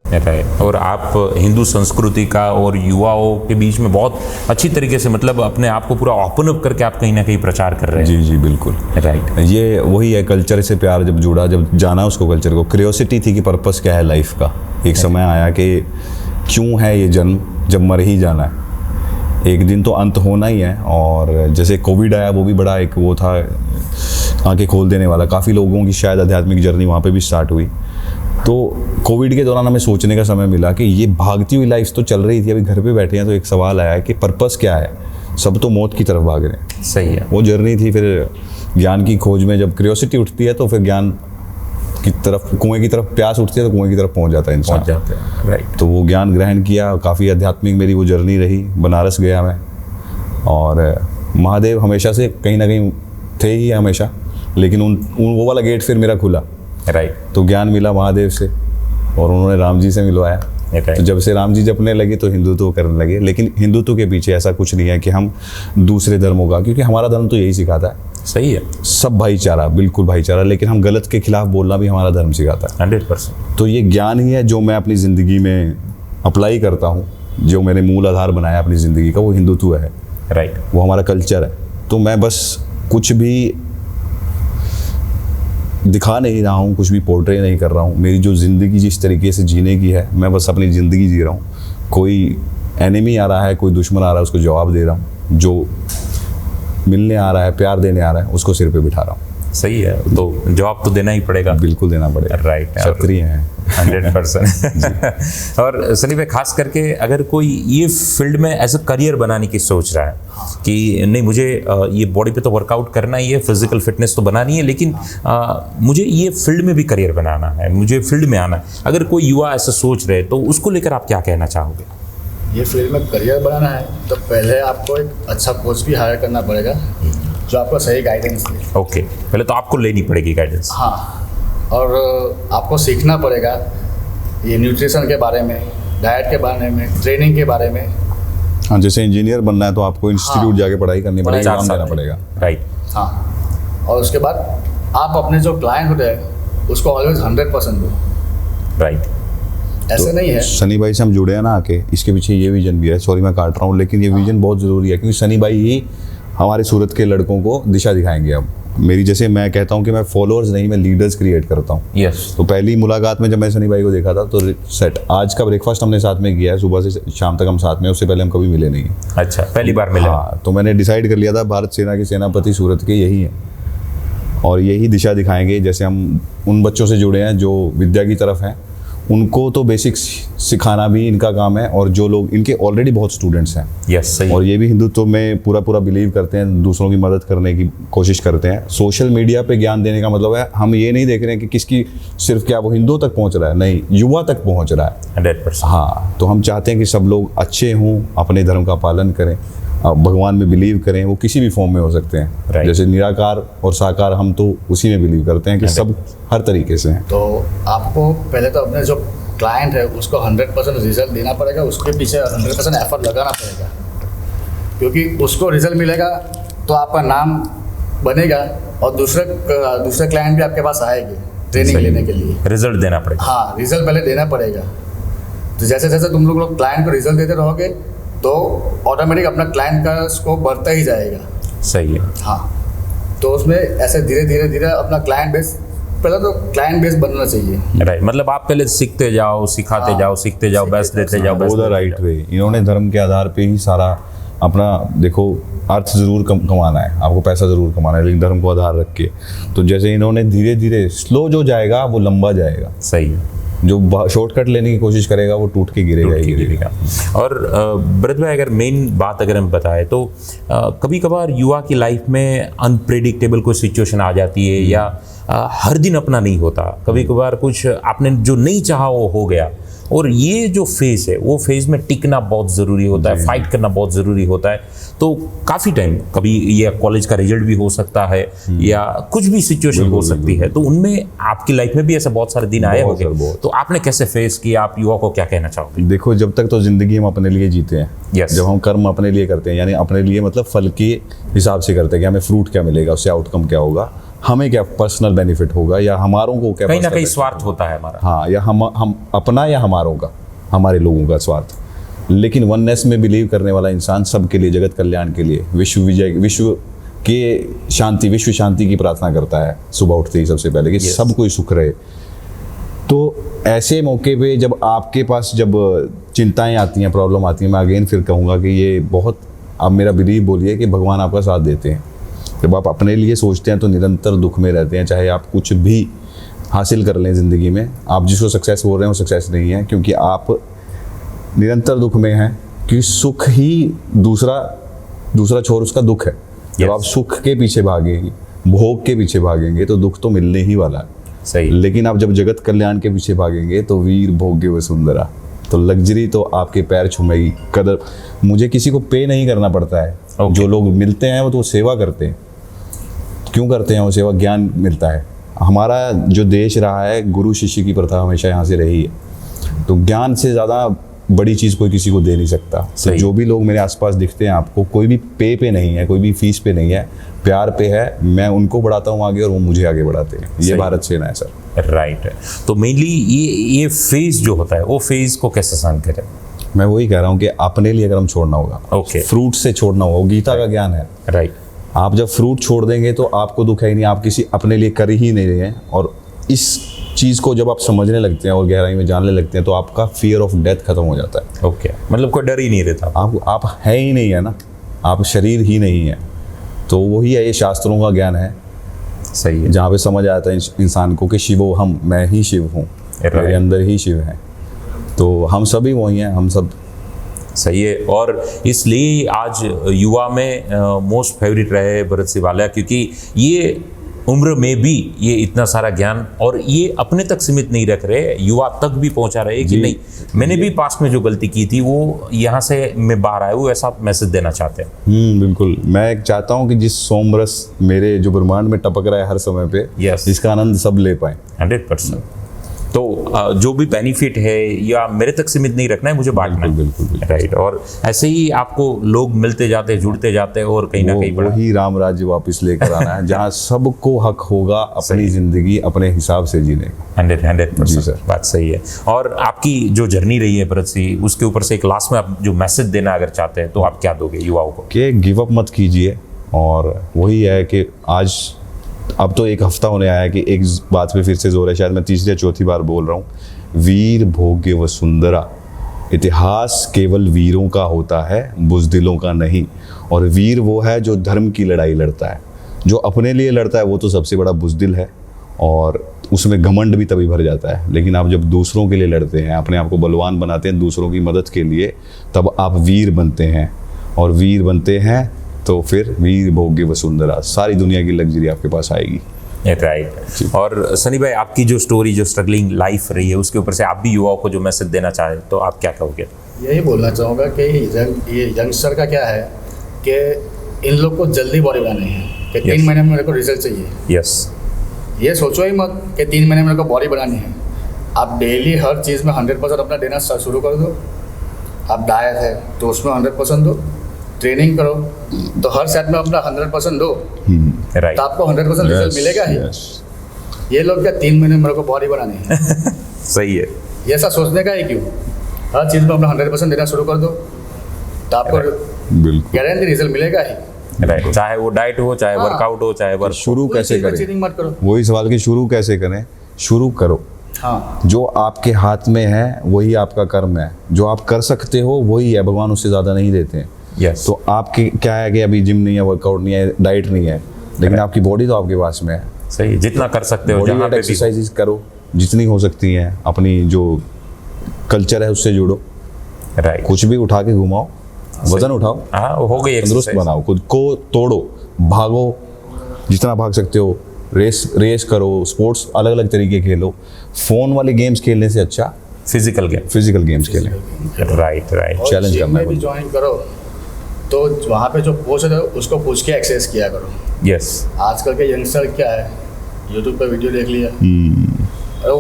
Speaker 1: राइट। और आप हिंदू संस्कृति का और युवाओं के बीच में बहुत अच्छी तरीके से मतलब अपने आप को पूरा ओपन अप करके आप कहीं ना कहीं प्रचार कर रहे हैं।
Speaker 2: जी जी बिल्कुल।
Speaker 1: राइट।
Speaker 2: ये वही है, कल्चर से प्यार जब जुड़ा, जब जाना उसको, कल्चर को, क्यूरियोसिटी थी कि पर्पस क्या है लाइफ का। एक समय आया कि क्यों है ये जन्म, जब मर ही जाना है, एक दिन तो अंत होना ही है। और जैसे कोविड आया, वो भी बड़ा एक वो था, आंखें खोल देने वाला। काफ़ी लोगों की शायद आध्यात्मिक जर्नी वहाँ पे भी स्टार्ट हुई। तो कोविड के दौरान हमें सोचने का समय मिला कि ये भागती हुई लाइफ तो चल रही थी, अभी घर पे बैठे हैं, तो एक सवाल आया कि पर्पस क्या है। सब तो मौत की तरफ भाग रहे हैं।
Speaker 1: सही है।
Speaker 2: वो जर्नी थी। फिर ज्ञान की खोज में जब क्यूरियोसिटी उठती है, तो फिर ज्ञान की तरफ, कुएं की तरफ प्यास उठती है, तो कुएं की तरफ पहुंच जाता है इंसान।
Speaker 1: पहुंच जाते हैं। राइट।
Speaker 2: तो वो ज्ञान ग्रहण किया। काफ़ी आध्यात्मिक मेरी वो जर्नी रही। बनारस गया मैं, और महादेव हमेशा से कहीं ना कहीं थे ही हमेशा, लेकिन वो वाला गेट फिर मेरा खुला।
Speaker 1: राइट।
Speaker 2: तो ज्ञान मिला महादेव से, और उन्होंने राम जी से मिलवाया। तो जब से राम जी जपने लगे तो हिंदुत्व करने लगे। लेकिन हिंदुत्व के पीछे ऐसा कुछ नहीं है कि हम दूसरे धर्मों का, क्योंकि हमारा धर्म तो यही सिखाता है।
Speaker 1: सही है।
Speaker 2: सब भाईचारा, बिल्कुल भाईचारा, लेकिन हम गलत के खिलाफ बोलना भी हमारा धर्म सिखाता है।
Speaker 1: 100%।
Speaker 2: तो ये ज्ञान ही है जो मैं अपनी ज़िंदगी में अप्लाई करता हूँ। जो मैंने मूल आधार बनाया अपनी ज़िंदगी का, वो हिंदुत्व है।
Speaker 1: राइट।
Speaker 2: वो हमारा कल्चर है। तो मैं बस कुछ भी दिखा नहीं रहा हूँ, कुछ भी पोर्ट्रे नहीं कर रहा हूँ। मेरी जो ज़िंदगी जिस तरीके से जीने की है, मैं बस अपनी ज़िंदगी जी रहा हूँ। कोई एनिमी आ रहा है, कोई दुश्मन आ रहा है, उसको जवाब दे रहा हूँ। जो मिलने आ रहा है, प्यार देने आ रहा है, उसको सिर पे बिठा रहा हूँ।
Speaker 1: सही है। तो जवाब तो देना ही पड़ेगा।
Speaker 2: बिल्कुल देना पड़ेगा।
Speaker 1: राइट।
Speaker 2: क्षत्रिय हैं।
Speaker 1: 100%। और सनी भाई, खास करके अगर कोई ये फील्ड में एज अ करियर बनाने की सोच रहा है कि नहीं, मुझे ये बॉडी पे तो वर्कआउट करना ही है, फिजिकल फिटनेस तो बनानी है, लेकिन मुझे ये फील्ड में भी करियर बनाना है, मुझे फील्ड में आना है, अगर कोई युवा ऐसा सोच रहे तो उसको लेकर आप क्या कहना चाहोगे?
Speaker 4: ये फील्ड में करियर बनाना है तो पहले आपको एक अच्छा कोच भी हायर करना पड़ेगा, जो आपको सही गाइडेंस दे।
Speaker 1: ओके। पहले तो आपको लेनी पड़ेगी गाइडेंस।
Speaker 4: हाँ, और आपको सीखना पड़ेगा ये न्यूट्रिशन के बारे में, डाइट के बारे में, ट्रेनिंग के बारे में।
Speaker 2: हाँ, जैसे इंजीनियर बनना है तो आपको इंस्टीट्यूट जाके पढ़ाई करनी पड़ेगी, एग्जाम देना पड़ेगा।
Speaker 1: राइट।
Speaker 4: हाँ, और उसके बाद आप अपने जो क्लाइंट होते हैं उसको ऑलवेज 100% दो।
Speaker 1: राइट।
Speaker 4: ऐसे नहीं है।
Speaker 2: सनी भाई से हम जुड़े हैं ना आके, इसके पीछे ये विजन भी है। सॉरी मैं काट रहा हूँ, लेकिन ये विजन बहुत ज़रूरी है, क्योंकि सनी भाई ही हमारे सूरत के लड़कों को दिशा दिखाएंगे। अब मेरी, जैसे मैं कहता हूँ कि मैं फॉलोअर्स नहीं, मैं लीडर्स क्रिएट करता हूँ।
Speaker 1: यस।
Speaker 2: तो पहली मुलाकात में जब मैं सनी भाई को देखा था तो सेट, आज का ब्रेकफास्ट हमने साथ में किया है, सुबह से शाम तक हम साथ में, उससे पहले हम कभी मिले नहीं।
Speaker 1: अच्छा, पहली बार मिले।
Speaker 2: हाँ, तो मैंने डिसाइड कर लिया था भारत सेना के सेनापति सूरत के यही हैं, और यही दिशा दिखाएंगे। जैसे हम उन बच्चों से जुड़े हैं जो विद्या की तरफ हैं, उनको तो बेसिक्स सिखाना भी इनका काम है, और जो लोग इनके ऑलरेडी बहुत स्टूडेंट्स हैं।
Speaker 1: यस, सही।
Speaker 2: और ये भी हिंदुत्व में पूरा बिलीव करते हैं, दूसरों की मदद करने की कोशिश करते हैं। सोशल मीडिया पे ज्ञान देने का मतलब है, हम ये नहीं देख रहे हैं कि किसकी सिर्फ क्या वो हिंदुओं तक पहुंच रहा है, नहीं, युवा तक पहुंच रहा है।
Speaker 1: 100%।
Speaker 2: हाँ, तो हम चाहते हैं कि सब लोग अच्छे हों, अपने धर्म का पालन करें, भगवान में बिलीव करें। वो किसी भी फॉर्म में हो सकते हैं।
Speaker 1: Right.
Speaker 2: जैसे निराकार और साकार, हम तो उसी में बिलीव करते हैं कि सब हर तरीके से हैं।
Speaker 4: तो आपको पहले तो अपने जो क्लाइंट है उसको 100% रिजल्ट देना पड़ेगा, उसके पीछे 100% एफर्ट लगाना पड़ेगा, क्योंकि उसको रिजल्ट मिलेगा तो आपका नाम बनेगा, और दूसरे क्लाइंट भी आपके पास आएंगे ट्रेनिंग लेने के लिए।
Speaker 1: रिजल्ट देना पड़ेगा।
Speaker 4: हाँ, रिजल्ट पहले देना पड़ेगा। तो जैसे जैसे तुम लोग क्लाइंट को रिजल्ट देते रहोगे तो ऑटोमेटिक अपना क्लाइंट का स्कोप बढ़ता ही जाएगा।
Speaker 1: सही है।
Speaker 4: हाँ, तो उसमें ऐसे धीरे धीरे धीरे अपना क्लाइंट बेस, पहले तो क्लाइंट बेस बनना चाहिए।
Speaker 1: राइट, मतलब आप पहले सीखते जाओ, सिखाते जाओ, सीखते जाओ, बेस्ट देते जाओ, बेस्ट
Speaker 2: वो द राइट वे। इन्होंने धर्म के आधार पे ही सारा अपना, देखो अर्थ जरूर कमाना है, आपको पैसा जरूर कमाना है, लेकिन धर्म को आधार रख के, तो जैसे इन्होंने धीरे धीरे, स्लो जो जाएगा वो लंबा जाएगा,
Speaker 1: सही है।
Speaker 2: जो शॉर्टकट लेने की कोशिश करेगा वो टूट के गिरेगा ही गिरेगा।
Speaker 1: और भरत भाई, अगर मेन बात अगर हम बताएं तो कभी कभार युवा की लाइफ में अनप्रेडिक्टेबल कोई सिचुएशन आ जाती है, या हर दिन अपना नहीं होता, कभी कभार कुछ आपने जो नहीं चाहा वो हो गया, और ये जो फेज़ है वो फेज़ में टिकना बहुत ज़रूरी होता है, फाइट करना बहुत ज़रूरी होता है। तो काफ़ी टाइम, कभी ये कॉलेज का रिजल्ट भी हो सकता है या कुछ भी सिचुएशन हो सकती है, तो उनमें आपकी लाइफ में भी ऐसे बहुत सारे दिन आए होंगे, तो आपने कैसे फेस किया? आप युवा को क्या कहना चाहोगे?
Speaker 2: देखो, जब तक तो जिंदगी हम अपने लिए जीते हैं,
Speaker 1: Yes.
Speaker 2: जब हम कर्म अपने लिए करते हैं, यानी अपने लिए मतलब फल के हिसाब से करते हैं कि हमें फ्रूट क्या मिलेगा, उससे आउटकम क्या होगा, हमें क्या पर्सनल बेनिफिट होगा, या हमारों को क्या
Speaker 1: कहीं ना
Speaker 2: personal
Speaker 1: कहीं
Speaker 2: benefit
Speaker 1: स्वार्थ होता है हमारा।
Speaker 2: हाँ, या हम अपना या हमारों का, हमारे लोगों का स्वार्थ। लेकिन वननेस में बिलीव करने वाला इंसान सबके लिए, जगत कल्याण के लिए, विश्व विजय, विश्व के शांति, विश्व शांति की प्रार्थना करता है सुबह उठते ही सबसे पहले, कि सब कोई सुख रहे। तो ऐसे मौके पे जब आपके पास जब चिंताएं आती हैं, प्रॉब्लम आती हैं, मैं अगेन फिर कहूँगा कि ये बहुत, आप मेरा बिलीव बोलिए कि भगवान आपका साथ देते हैं। जब आप अपने लिए सोचते हैं तो निरंतर दुख में रहते हैं, चाहे आप कुछ भी हासिल कर लें ज़िंदगी में, आप जिसको सक्सेस बोल रहे हैं वो सक्सेस नहीं है, क्योंकि आप निरंतर दुख में हैं, कि सुख ही दूसरा छोर उसका दुख है। जब आप सुख के पीछे भागेंगे, भोग के पीछे भागेंगे, तो दुख तो मिलने ही वाला है।
Speaker 1: सही।
Speaker 2: लेकिन आप जब जगत कल्याण के पीछे भागेंगे तो वीर भोग्य वसुंधरा, तो लग्जरी तो आपके पैर छुमेगी। कदर, मुझे किसी को पे नहीं करना पड़ता है। जो लोग मिलते हैं वो तो सेवा करते हैं। क्यों करते हैं वो सेवा? ज्ञान मिलता है। हमारा जो देश रहा है, गुरु शिष्य की प्रथा हमेशा यहाँ से रही है, तो ज्ञान से ज़्यादा बड़ी चीज़ कोई किसी को दे नहीं सकता। तो जो भी लोग मेरे आसपास दिखते हैं आपको, कोई भी पे नहीं है, कोई भी फीस पे नहीं है, प्यार पे है। मैं उनको बढ़ाता हूँ आगे और वो मुझे आगे बढ़ाते हैं। ये भारत सेना है सर।
Speaker 1: राइट है। तो मेनली ये फेज जो होता है, वो फेज को कैसे सहन करें?
Speaker 2: मैं वही कह रहा हूँ कि अपने लिए अगर हम छोड़ना होगा,
Speaker 1: ओके,
Speaker 2: फ्रूट से छोड़ना होगा। वो गीता का ज्ञान है।
Speaker 1: राइट।
Speaker 2: आप जब फ्रूट छोड़ देंगे तो आपको दुख है ही नहीं, आप किसी अपने लिए कर ही नहीं रहे हैं। और इस चीज़ को जब आप समझने लगते हैं और गहराई में जानने लगते हैं, तो आपका फियर ऑफ डेथ खत्म हो जाता है।
Speaker 1: ओके, मतलब कोई डर ही नहीं रहता।
Speaker 2: आप है ही नहीं है ना, आप शरीर ही नहीं है। तो वही है, ये शास्त्रों का ज्ञान है।
Speaker 1: सही है।
Speaker 2: जहाँ पे समझ आता है इंसान को कि शिवो हम, मैं ही शिव हूँ, मेरे अंदर ही शिव है। तो हम सभी वही हैं, हम सब।
Speaker 1: सही है। और इसलिए आज युवा में मोस्ट फेवरेट रहे भरत सिंह, क्योंकि ये उम्र में भी ये इतना सारा ज्ञान, और ये अपने तक सीमित नहीं रख रहे, युवा तक भी पहुंचा रहे कि नहीं, मैंने भी पास्ट में जो गलती की थी वो यहाँ से मैं बाहर आया हूँ, ऐसा मैसेज देना चाहते हैं।
Speaker 2: बिल्कुल। मैं चाहता हूँ कि जिस सोमरस मेरे जो ब्रह्मांड में टपक रहा है हर समय पे, जिसका आनंद सब ले पाए।
Speaker 1: 100%। तो जो भी बेनिफिट है या मेरे तक सीमित नहीं रखना है, मुझे बांटना है।
Speaker 2: बिल्कुल।
Speaker 1: राइट। और ऐसे ही आपको लोग मिलते जाते, जुड़ते जाते, और कहीं ना कहीं
Speaker 2: वही राम राज्य वापस लेकर आना है, जहाँ सबको हक होगा अपनी जिंदगी अपने हिसाब से जीने का।
Speaker 1: 100% बात सही है। और आपकी जो जर्नी रही है भरत सिंह, उसके ऊपर से एक लास्ट में आप जो मैसेज देना अगर चाहते हैं, तो आप क्या दोगे युवाओं को?
Speaker 2: कि गिव अप मत कीजिए। और वही है कि आज अब तो एक हफ्ता होने आया है कि एक बात पे फिर से जोर है, शायद मैं तीसरी या चौथी बार बोल रहा हूँ, वीर भोग्य वसुंधरा। इतिहास केवल वीरों का होता है, बुज़दिलों का नहीं। और वीर वो है जो धर्म की लड़ाई लड़ता है। जो अपने लिए लड़ता है वो तो सबसे बड़ा बुज़दिल है, और उसमें घमंड भी तभी भर जाता है। लेकिन आप जब दूसरों के लिए लड़ते हैं, अपने आप को बलवान बनाते हैं दूसरों की मदद के लिए, तब आप वीर बनते हैं। और वीर बनते हैं तो फिर वीर भोग्य वसुंधरा, सारी दुनिया की लग्जरी आपके पास आएगी।
Speaker 4: राइट।
Speaker 1: और सनी भाई, आपकी जो स्टोरी, जो स्ट्रगलिंग लाइफ रही है, उसके ऊपर से आप भी युवाओं को जो मैसेज देना चाहें, तो आप क्या कहोगे?
Speaker 4: यही बोलना चाहूँगा कि ये यंगस्टर का क्या है कि इन लोग को जल्दी बॉडी बनानी है कि 3 महीने में मेरे को रिजल्ट चाहिए।
Speaker 1: यस।
Speaker 4: ये सोचो ही मत कि 3 महीने में मेरे को बॉडी बनानी है। आप डेली हर चीज़ में 100% अपना देना शुरू कर दो। आप डाइट है तो उसमें 100% दो, ट्रेनिंग करो तो हर सेट में अपना 100% दो,
Speaker 1: राइट,
Speaker 4: तो आपको 100% रिजल्ट मिलेगा ही। ये लोग क्या 3 महीने में मेरे को बॉडी बनानी है
Speaker 1: सही है।
Speaker 4: ये ऐसा सोचने का ही क्यों? हर चीज़ में अपना 100% देना शुरू कर दो, तो आपको गारंटी रिजल्ट मिलेगा ही।
Speaker 1: राइट, चाहे वो डाइट हो, चाहे वर्कआउट हो, चाहे वर्क
Speaker 2: शुरू कैसे करें,
Speaker 4: चीटिंग मत करो।
Speaker 2: वही सवाल कि शुरू कैसे करें। शुरू करो,
Speaker 4: हाँ,
Speaker 2: जो आपके हाथ में है वही आपका कर्म है, जो आप कर सकते हो वही है, भगवान उससे ज़्यादा नहीं देते हैं।
Speaker 1: यस,
Speaker 2: तो आपके क्या है कि अभी जिम नहीं है, वर्कआउट नहीं है, डाइट नहीं है, लेकिन आपकी बॉडी तो आपके पास में है।
Speaker 1: सही, जितना कर सकते हो,
Speaker 2: बॉडी
Speaker 1: जहाँ
Speaker 2: वेट
Speaker 1: पे भी
Speaker 2: एक्सरसाइजेस करो जितनी हो सकती हैं, अपनी जो कल्चर है उससे जुड़ो,
Speaker 1: राइट,
Speaker 2: कुछ भी उठा के घुमाओ, वजन उठाओ,
Speaker 1: हाँ हो गई
Speaker 2: तंदुरुस्त
Speaker 1: एक्सरसाइज।
Speaker 2: बनाओ, खुद को तोड़ो, भागो जितना भाग सकते हो, रेस करो, स्पोर्ट्स अलग अलग तरीके खेलो। फोन वाले गेम्स खेलने से अच्छा
Speaker 1: फिजिकल गेम,
Speaker 2: फिजिकल गेम्स खेलें।
Speaker 1: राइट राइट,
Speaker 4: और
Speaker 2: चैलेंज
Speaker 4: जिम
Speaker 2: करना
Speaker 4: में
Speaker 2: है
Speaker 4: भी ज्वाइन करो तो वहाँ पे जो कोच है उसको पूछ के एक्सरसाइज किया करो।
Speaker 1: यस,
Speaker 4: आजकल के यंगस्टर क्या है, यूट्यूब पे वीडियो देख लिया, अरे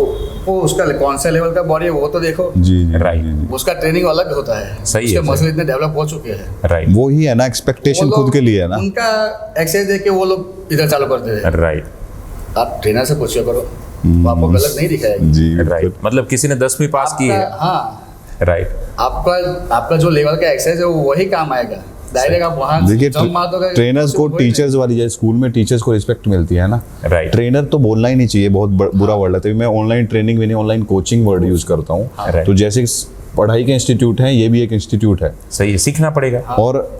Speaker 4: वो उसका कौन सा लेवल का बॉडी है वो तो देखो,
Speaker 2: जी जी
Speaker 1: Right.
Speaker 2: जी,
Speaker 4: उसका ट्रेनिंग अलग होता है,
Speaker 1: सही है,
Speaker 4: उसके मसल इतने डेवलप हो चुके हैं।
Speaker 1: राइट
Speaker 2: वो ही है ना, एक्सपेक्टेशन
Speaker 4: वो लोग-
Speaker 2: खुद के लिए है ना।
Speaker 4: उनका एक्सरसाइज देख के वो लोग इधर चालू करते हैं।
Speaker 1: राइट
Speaker 4: आप ट्रेनर से पूछिए करो, वो आपको गलत नहीं दिखाएगी।
Speaker 2: जी
Speaker 1: राइट, मतलब किसी ने 10वीं पास की है,
Speaker 4: हाँ,
Speaker 1: राइट,
Speaker 4: आपका जो लेवल का एक्सरसाइज है वो वही काम आएगा। डायरेक्ट आप वहाँ
Speaker 2: देखिए,
Speaker 4: जंप मार दोगे,
Speaker 2: ट्रेनर्स को,
Speaker 4: कुछ हो ही नहीं।
Speaker 2: टीचर्स वाली जैसे स्कूल में टीचर्स को रिस्पेक्ट मिलती है ना,
Speaker 1: राइट,
Speaker 2: ट्रेनर तो बोलना ही नहीं चाहिए, बहुत बुरा वर्ड है। तभी मैं ऑनलाइन ट्रेनिंग भी नहीं, ऑनलाइन कोचिंग वर्ड यूज करता हूँ।
Speaker 1: Right.
Speaker 2: तो जैसे पढ़ाई के इंस्टीट्यूट हैं, ये भी एक इंस्टीट्यूट है।
Speaker 1: सही है, सीखना पड़ेगा।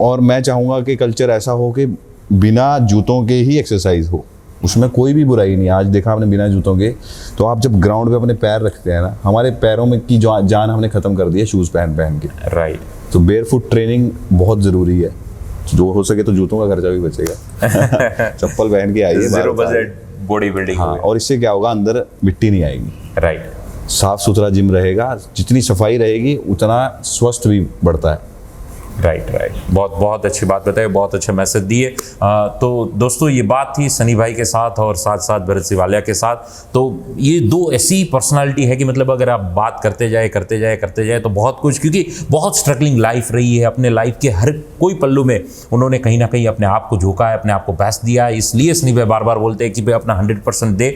Speaker 2: और मैं चाहूँगा कि कल्चर ऐसा हो कि बिना जूतों के ही एक्सरसाइज हो, उसमें कोई भी बुराई नहीं है। आज देखा आपने बिना जूतों के, तो आप जब ग्राउंड पे अपने पैर रखते हैं ना, हमारे पैरों में की जान हमने खत्म कर दी है शूज़ पहन के।
Speaker 1: राइट,
Speaker 2: तो बेयरफुट ट्रेनिंग बहुत ज़रूरी है। जो हो सके तो जूतों का खर्चा भी बचेगा। चप्पल पहन के आइए,
Speaker 1: जीरो
Speaker 2: बाहर
Speaker 1: बजट बॉडी बिल्डिंग।
Speaker 2: हाँ, और इससे क्या होगा, अंदर मिट्टी नहीं आएगी,
Speaker 1: राइट,
Speaker 2: साफ सुथरा जिम रहेगा। जितनी सफाई रहेगी उतना स्वस्थ भी बढ़ता है।
Speaker 1: राइट राइट, बहुत बहुत अच्छी बात बताई, बहुत अच्छा मैसेज दिए। तो दोस्तों, ये बात थी सनी भाई के साथ और साथ साथ भरत सिवालिया के साथ। तो ये दो ऐसी पर्सनालिटी है कि मतलब अगर आप बात करते जाए तो बहुत कुछ, क्योंकि बहुत स्ट्रगलिंग लाइफ रही है। अपने लाइफ के हर कोई पल्लू में उन्होंने कहीं ना कहीं अपने आप को झोंका है, अपने आप को बेस्ट दिया है। इसलिए सनी भाई बार बार बोलते हैं कि भाई अपना 100% दे।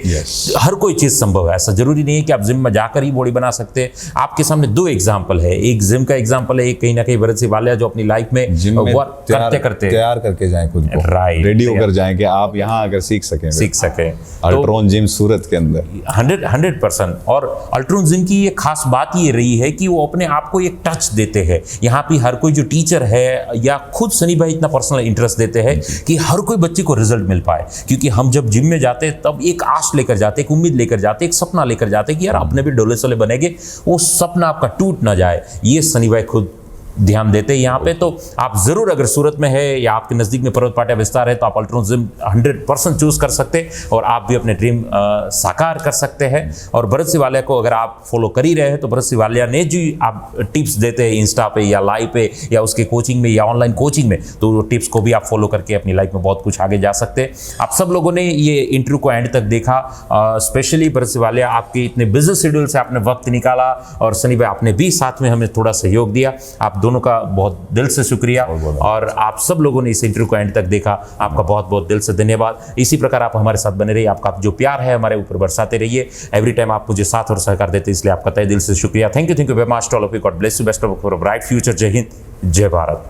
Speaker 1: हर कोई चीज़ संभव है, ऐसा जरूरी नहीं है कि आप जिम में जाकर ही बॉडी बना सकते हैं। आपके सामने दो एग्जाम्पल है, एक जिम का एग्जाम्पल है, एक कहीं ना कहीं भरत सिवालिया जो अपनी लाइफ में
Speaker 2: जिम में
Speaker 1: वर्क करते
Speaker 2: तैयार करके जाएं खुद को,
Speaker 1: Right.
Speaker 2: रेडी होकर जाएं कि आप यहाँ आकर सीख सके। अल्ट्रॉन जिम सूरत के अंदर
Speaker 1: 100%। और अल्ट्रॉन जिम की ये खास बात ये रही है कि वो अपने आप को एक टच देते हैं। यहाँ पे हर कोई जो टीचर है या खुद सनी भाई इतना पर्सनल इंटरेस्ट देते हैं कि हर कोई बच्चे को रिजल्ट मिल पाए। क्योंकि हम जब जिम में जाते हैं तब एक आश लेकर जाते, एक उम्मीद लेकर जाते, एक सपना लेकर जाते कि यार अपने भी डोले सोले बनेंगे, वो सपना आपका टूट ना जाए। ये सनी भाई खुद ध्यान देते हैं यहाँ पे। तो आप जरूर अगर सूरत में है या आपके नज़दीक में पर्वत पाटिया विस्तार है तो आप अल्ट्रॉन जिम 100% चूज कर सकते हैं और आप भी अपने ड्रीम साकार कर सकते हैं। और भरत सिवालिया को अगर आप फॉलो कर ही रहे हैं तो भरत सिवालिया ने जो आप टिप्स देते हैं इंस्टा पे या लाइव पे या उसके कोचिंग में या ऑनलाइन कोचिंग में, तो वो टिप्स को भी आप फॉलो करके अपनी लाइफ में बहुत कुछ आगे जा सकते हैं। आप सब लोगों ने ये इंटरव्यू को एंड तक देखा, स्पेशली भरत सिवालिया आपके इतने बिजनेस शेड्यूल से आपने वक्त निकाला और सनी भाई आपने भी साथ में हमें थोड़ा सहयोग दिया। आप दोनों का बहुत दिल से शुक्रिया। और आप सब लोगों ने इस इंटरव्यू को एंड तक देखा, आपका बहुत बहुत दिल से धन्यवाद। इसी प्रकार आप हमारे साथ बने रहिए, आपका जो प्यार है हमारे ऊपर बरसाते रहिए। एवरी टाइम आप मुझे साथ और सहकार देते, इसलिए आपका तहे दिल से शुक्रिया। Thank you very much to all of you. God bless you, best of bright future. जय हिंद, जय भारत।